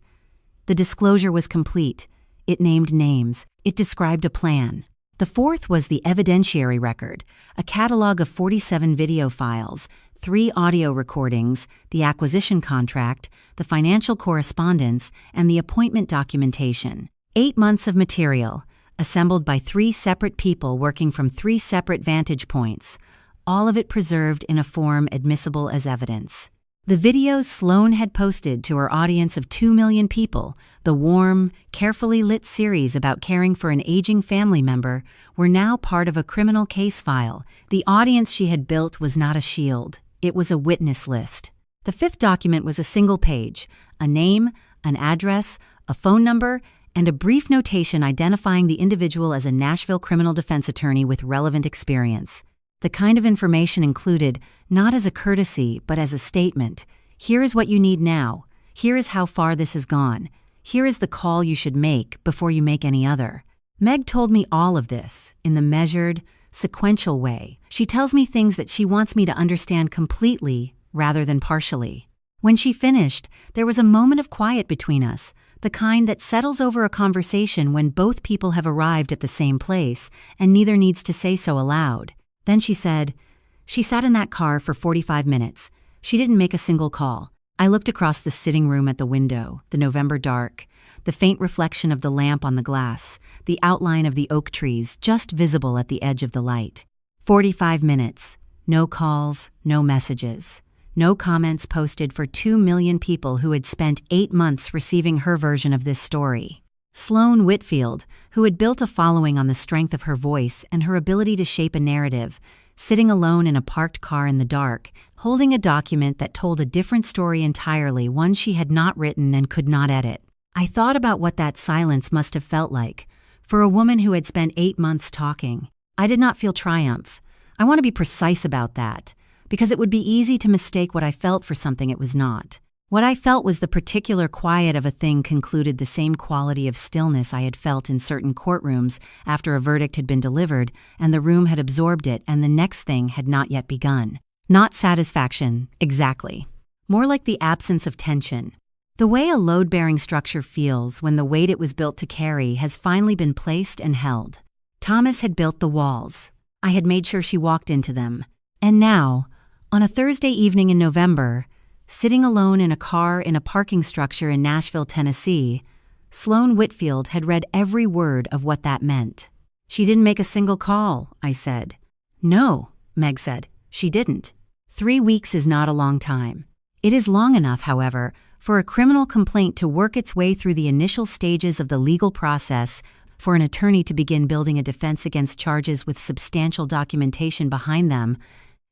The disclosure was complete. It named names. It described a plan. The fourth was the evidentiary record, a catalog of 47 video files, 3 audio recordings, the acquisition contract, the financial correspondence, and the appointment documentation. 8 months of material, assembled by 3 separate people working from 3 separate vantage points, all of it preserved in a form admissible as evidence. The videos Sloan had posted to her audience of 2 million people, the warm, carefully lit series about caring for an aging family member, were now part of a criminal case file. The audience she had built was not a shield. It was a witness list. The 5th document was a single page, a name, an address, a phone number, and a brief notation identifying the individual as a Nashville criminal defense attorney with relevant experience. The kind of information included, not as a courtesy, but as a statement. Here is what you need now. Here is how far this has gone. Here is the call you should make before you make any other. Meg told me all of this in the measured, sequential way. She tells me things that she wants me to understand completely rather than partially. When she finished, there was a moment of quiet between us, the kind that settles over a conversation when both people have arrived at the same place and neither needs to say so aloud. Then she said, "She sat in that car for 45 minutes. She didn't make a single call." I looked across the sitting room at the window, the November dark, the faint reflection of the lamp on the glass, the outline of the oak trees just visible at the edge of the light. 45 minutes. No calls, no messages. No comments posted for 2 million people who had spent 8 months receiving her version of this story. Sloan Whitfield, who had built a following on the strength of her voice and her ability to shape a narrative, sitting alone in a parked car in the dark, holding a document that told a different story entirely, one she had not written and could not edit. I thought about what that silence must have felt like, for a woman who had spent 8 months talking. I did not feel triumph. I want to be precise about that, because it would be easy to mistake what I felt for something it was not. What I felt was the particular quiet of a thing concluded the same quality of stillness I had felt in certain courtrooms after a verdict had been delivered and the room had absorbed it and the next thing had not yet begun. Not satisfaction, exactly. More like the absence of tension. The way a load-bearing structure feels when the weight it was built to carry has finally been placed and held. Thomas had built the walls. I had made sure she walked into them. And now, on a Thursday evening in November, sitting alone in a car in a parking structure in Nashville, Tennessee, Sloan Whitfield had read every word of what that meant. "She didn't make a single call," I said. "No," Meg said, "she didn't." 3 weeks is not a long time. It is long enough, however, for a criminal complaint to work its way through the initial stages of the legal process, for an attorney to begin building a defense against charges with substantial documentation behind them,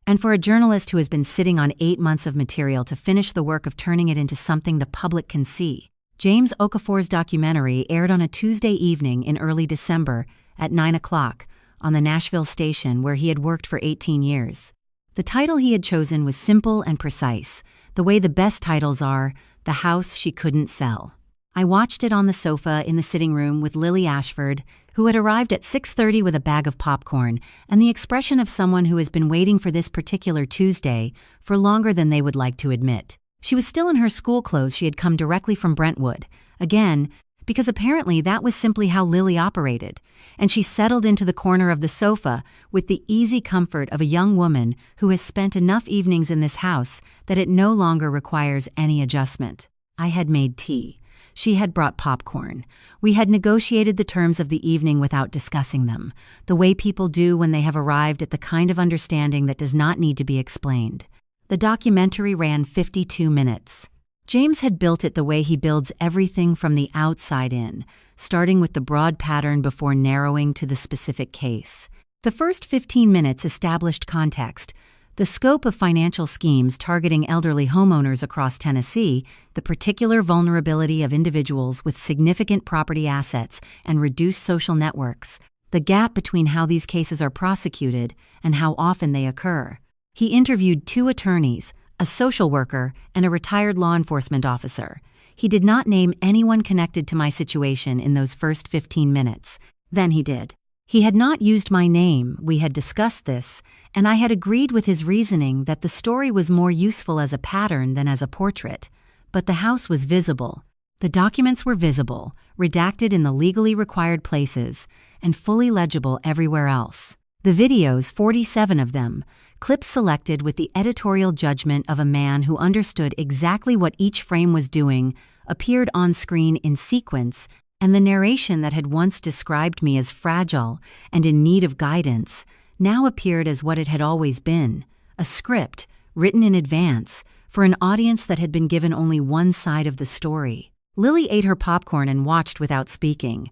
and for a journalist who has been sitting on 8 months of material to finish the work of turning it into something the public can see. James Okafor's documentary aired on a Tuesday evening in early December at 9 o'clock on the Nashville station where he had worked for 18 years. The title he had chosen was simple and precise, the way the best titles are, "The House She Couldn't Sell." I watched it on the sofa in the sitting room with Lily Ashford, who had arrived at 6:30 with a bag of popcorn and the expression of someone who has been waiting for this particular Tuesday for longer than they would like to admit. She was still in her school clothes. She had come directly from Brentwood, again, because apparently that was simply how Lily operated, and she settled into the corner of the sofa with the easy comfort of a young woman who has spent enough evenings in this house that it no longer requires any adjustment. I had made tea. She had brought popcorn. We had negotiated the terms of the evening without discussing them, the way people do when they have arrived at the kind of understanding that does not need to be explained. The documentary ran 52 minutes. James had built it the way he builds everything from the outside in, starting with the broad pattern before narrowing to the specific case. The first 15 minutes established context, the scope of financial schemes targeting elderly homeowners across Tennessee, the particular vulnerability of individuals with significant property assets and reduced social networks, the gap between how these cases are prosecuted and how often they occur. He interviewed 2 attorneys, a social worker, and a retired law enforcement officer. He did not name anyone connected to my situation in those first 15 minutes. Then he did. He had not used my name, we had discussed this, and I had agreed with his reasoning that the story was more useful as a pattern than as a portrait. But the house was visible. The documents were visible, redacted in the legally required places, and fully legible everywhere else. The videos, 47 of them, clips selected with the editorial judgment of a man who understood exactly what each frame was doing, appeared on screen in sequence, and the narration that had once described me as fragile and in need of guidance now appeared as what it had always been, a script written in advance for an audience that had been given only one side of the story. Lily ate her popcorn and watched without speaking.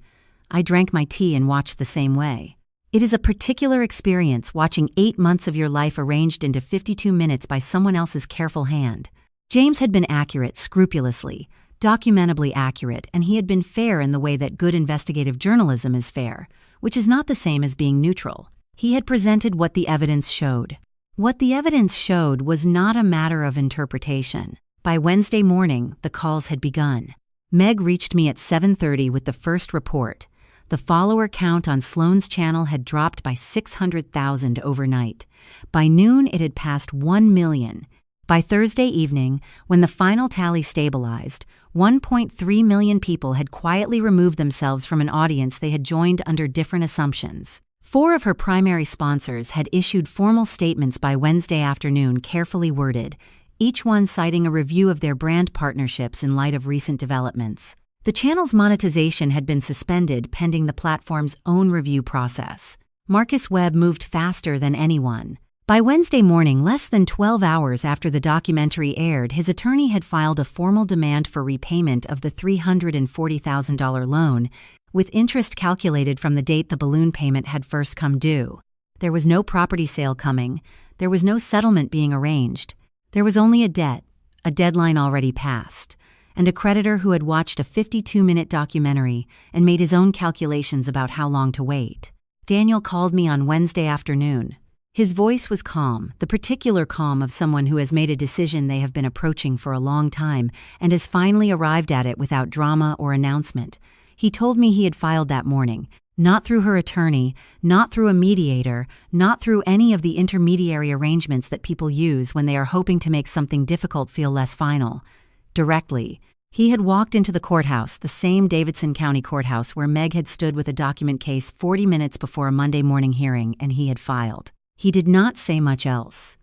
I drank my tea and watched the same way. It is a particular experience watching 8 months of your life arranged into 52 minutes by someone else's careful hand. James had been accurate, scrupulously, documentably accurate, and he had been fair in the way that good investigative journalism is fair, which is not the same as being neutral. He had presented what the evidence showed. What the evidence showed was not a matter of interpretation. By Wednesday morning, the calls had begun. Meg reached me at 7:30 with the first report. The follower count on Sloan's channel had dropped by 600,000 overnight. By noon, it had passed 1 million. By Thursday evening, when the final tally stabilized, 1.3 million people had quietly removed themselves from an audience they had joined under different assumptions. 4 of her primary sponsors had issued formal statements by Wednesday afternoon, carefully worded, each one citing a review of their brand partnerships in light of recent developments. The channel's monetization had been suspended pending the platform's own review process. Marcus Webb moved faster than anyone. By Wednesday morning, less than 12 hours after the documentary aired, his attorney had filed a formal demand for repayment of the $340,000 loan, with interest calculated from the date the balloon payment had first come due. There was no property sale coming. There was no settlement being arranged. There was only a debt, a deadline already passed, and a creditor who had watched a 52-minute documentary and made his own calculations about how long to wait. Daniel called me on Wednesday afternoon. His voice was calm, the particular calm of someone who has made a decision they have been approaching for a long time and has finally arrived at it without drama or announcement. He told me he had filed that morning, not through her attorney, not through a mediator, not through any of the intermediary arrangements that people use when they are hoping to make something difficult feel less final. Directly. He had walked into the courthouse, the same Davidson County courthouse where Meg had stood with a document case 40 minutes before a Monday morning hearing, and he had filed. He did not say much else.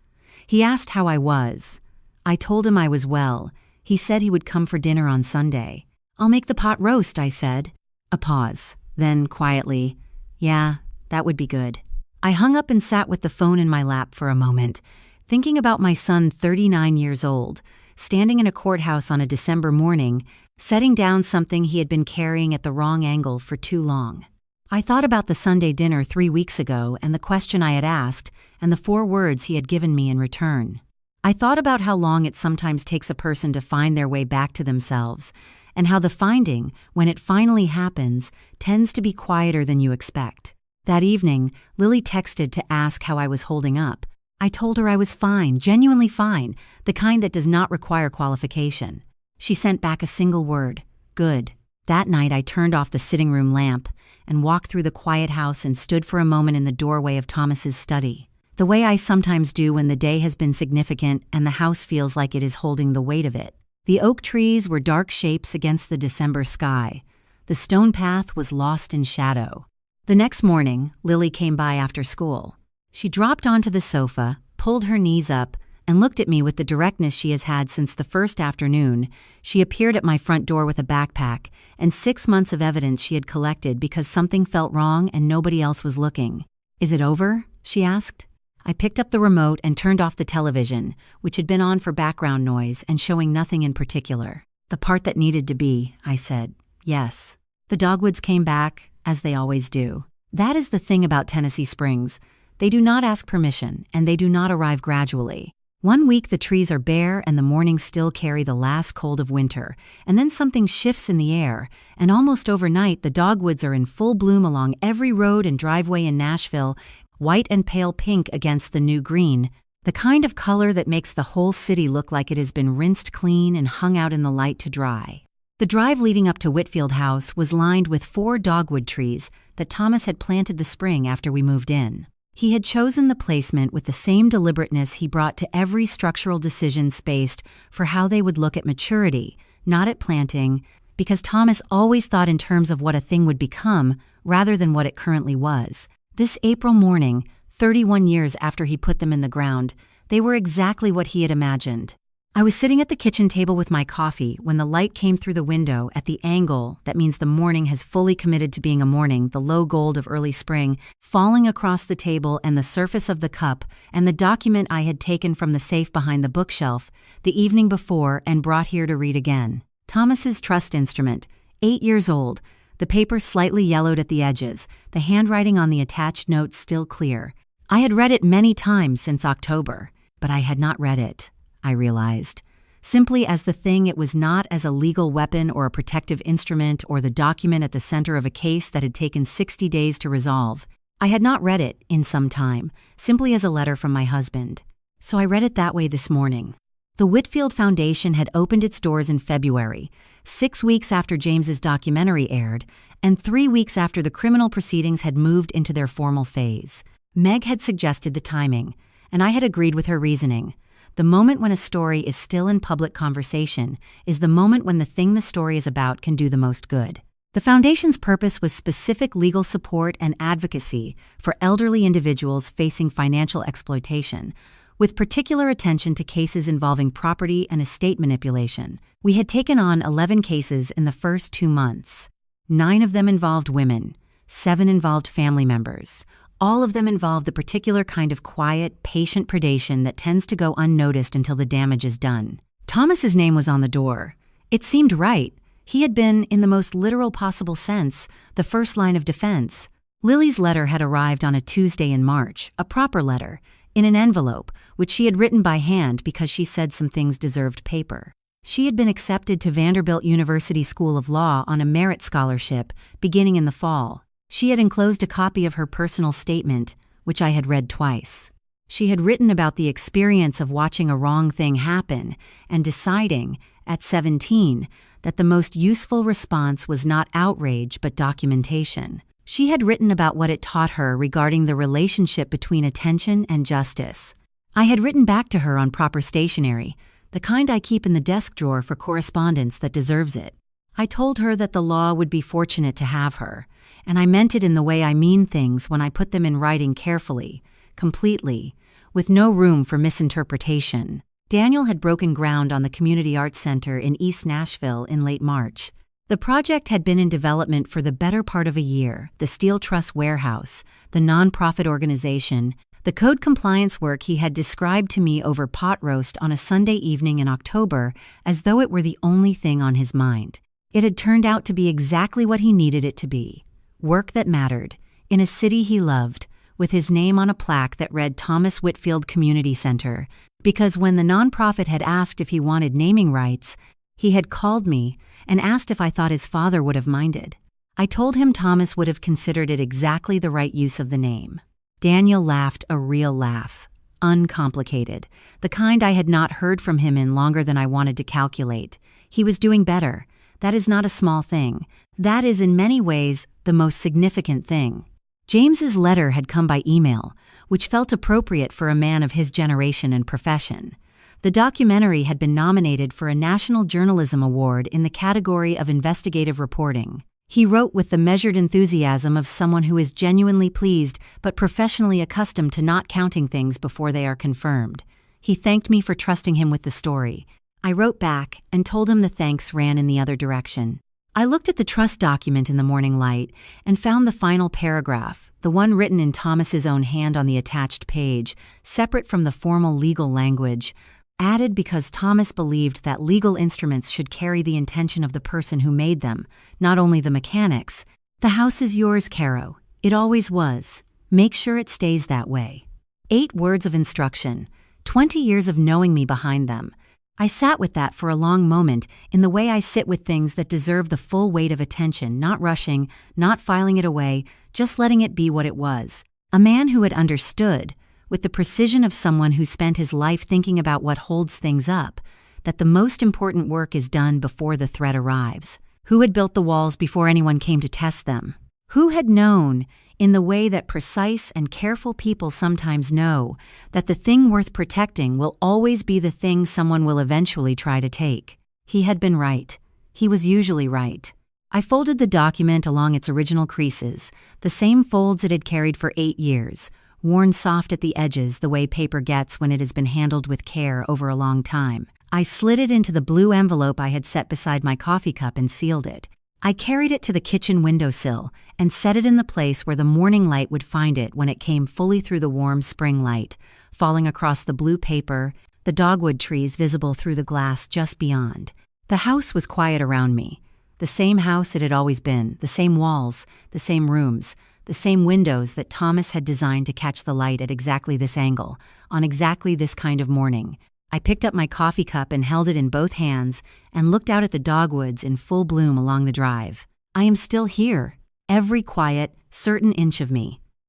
He asked how I was. I told him I was well. He said he would come for dinner on Sunday. "I'll make the pot roast," I said. A pause. Then, quietly, "Yeah, that would be good." I hung up and sat with the phone in my lap for a moment, thinking about my son, 39 years old, standing in a courthouse on a December morning, setting down something he had been carrying at the wrong angle for too long. I thought about the Sunday dinner 3 weeks ago and the question I had asked and the 4 words he had given me in return. I thought about how long it sometimes takes a person to find their way back to themselves, and how the finding, when it finally happens, tends to be quieter than you expect. That evening, Lily texted to ask how I was holding up. I told her I was fine, genuinely fine, the kind that does not require qualification. She sent back a single word, "Good." That night I turned off the sitting room lamp and walked through the quiet house and stood for a moment in the doorway of Thomas's study, the way I sometimes do when the day has been significant and the house feels like it is holding the weight of it. The oak trees were dark shapes against the December sky. The stone path was lost in shadow. The next morning, Lily came by after school. She dropped onto the sofa, pulled her knees up, and looked at me with the directness she has had since the first afternoon. She appeared at my front door with a backpack and 6 months of evidence she had collected because something felt wrong and nobody else was looking. "Is it over?" she asked. I picked up the remote and turned off the television, which had been on for background noise and showing nothing in particular. "The part that needed to be," I said. "Yes." The dogwoods came back, as they always do. That is the thing about Tennessee Springs. They do not ask permission, and they do not arrive gradually. One week the trees are bare and the mornings still carry the last cold of winter, and then something shifts in the air, and almost overnight the dogwoods are in full bloom along every road and driveway in Nashville, white and pale pink against the new green. The kind of color that makes the whole city look like it has been rinsed clean and hung out in the light to dry. The drive leading up to Whitfield House was lined with 4 dogwood trees that Thomas had planted the spring after we moved in. He had chosen the placement with the same deliberateness he brought to every structural decision spaced for how they would look at maturity, not at planting, because Thomas always thought in terms of what a thing would become rather than what it currently was. This April morning, 31 years after he put them in the ground, they were exactly what he had imagined. I was sitting at the kitchen table with my coffee when the light came through the window at the angle that means the morning has fully committed to being a morning, the low gold of early spring, falling across the table and the surface of the cup and the document I had taken from the safe behind the bookshelf the evening before and brought here to read again. Thomas's trust instrument, 8 years old, the paper slightly yellowed at the edges, the handwriting on the attached notes still clear. I had read it many times since October, but I had not read it, I realized, simply as the thing it was not, as a legal weapon or a protective instrument or the document at the center of a case that had taken 60 days to resolve. I had not read it in some time, simply as a letter from my husband. So I read it that way this morning. The Whitfield Foundation had opened its doors in February, 6 weeks after James's documentary aired, and 3 weeks after the criminal proceedings had moved into their formal phase. Meg had suggested the timing, and I had agreed with her reasoning. The moment when a story is still in public conversation is the moment when the thing the story is about can do the most good. The Foundation's purpose was specific legal support and advocacy for elderly individuals facing financial exploitation, with particular attention to cases involving property and estate manipulation. We had taken on 11 cases in the first 2 months. 9 of them involved women, 7 involved family members. All of them involved the particular kind of quiet, patient predation that tends to go unnoticed until the damage is done. Thomas's name was on the door. It seemed right. He had been, in the most literal possible sense, the first line of defense. Lily's letter had arrived on a Tuesday in March, a proper letter, in an envelope, which she had written by hand because she said some things deserved paper. She had been accepted to Vanderbilt University School of Law on a merit scholarship beginning in the fall. She had enclosed a copy of her personal statement, which I had read twice. She had written about the experience of watching a wrong thing happen and deciding, at 17, that the most useful response was not outrage but documentation. She had written about what it taught her regarding the relationship between attention and justice. I had written back to her on proper stationery, the kind I keep in the desk drawer for correspondence that deserves it. I told her that the law would be fortunate to have her, and I meant it in the way I mean things when I put them in writing carefully, completely, with no room for misinterpretation. Daniel had broken ground on the Community Arts Center in East Nashville in late March. The project had been in development for the better part of a year. The Steel Truss Warehouse, the nonprofit organization, the code compliance work he had described to me over pot roast on a Sunday evening in October as though it were the only thing on his mind. It had turned out to be exactly what he needed it to be. Work that mattered, in a city he loved, with his name on a plaque that read Thomas Whitfield Community Center, because when the nonprofit had asked if he wanted naming rights, he had called me and asked if I thought his father would have minded. I told him Thomas would have considered it exactly the right use of the name. Daniel laughed a real laugh, uncomplicated, the kind I had not heard from him in longer than I wanted to calculate. He was doing better. That is not a small thing. That is in many ways the most significant thing. James's letter had come by email, which felt appropriate for a man of his generation and profession. The documentary had been nominated for a National Journalism Award in the category of investigative reporting. He wrote with the measured enthusiasm of someone who is genuinely pleased but professionally accustomed to not counting things before they are confirmed. He thanked me for trusting him with the story. I wrote back and told him the thanks ran in the other direction. I looked at the trust document in the morning light and found the final paragraph, the one written in Thomas's own hand on the attached page, separate from the formal legal language, added because Thomas believed that legal instruments should carry the intention of the person who made them, not only the mechanics. The house is yours, Caro. It always was. Make sure it stays that way. 8 words of instruction, 20 years of knowing me behind them. I sat with that for a long moment in the way I sit with things that deserve the full weight of attention, not rushing, not filing it away, just letting it be what it was. A man who had understood, with the precision of someone who spent his life thinking about what holds things up, that the most important work is done before the threat arrives. Who had built the walls before anyone came to test them? Who had known, in the way that precise and careful people sometimes know, that the thing worth protecting will always be the thing someone will eventually try to take? He had been right. He was usually right. I folded the document along its original creases, the same folds it had carried for 8 years, worn soft at the edges the way paper gets when it has been handled with care over a long time. I slid it into the blue envelope I had set beside my coffee cup and sealed it. I carried it to the kitchen windowsill and set it in the place where the morning light would find it when it came fully through the warm spring light, falling across the blue paper, the dogwood trees visible through the glass just beyond. The house was quiet around me. The same house it had always been, the same walls, the same rooms, the same windows that Thomas had designed to catch the light at exactly this angle, on exactly this kind of morning. I picked up my coffee cup and held it in both hands and looked out at the dogwoods in full bloom along the drive. I am still here, every quiet, certain inch of me.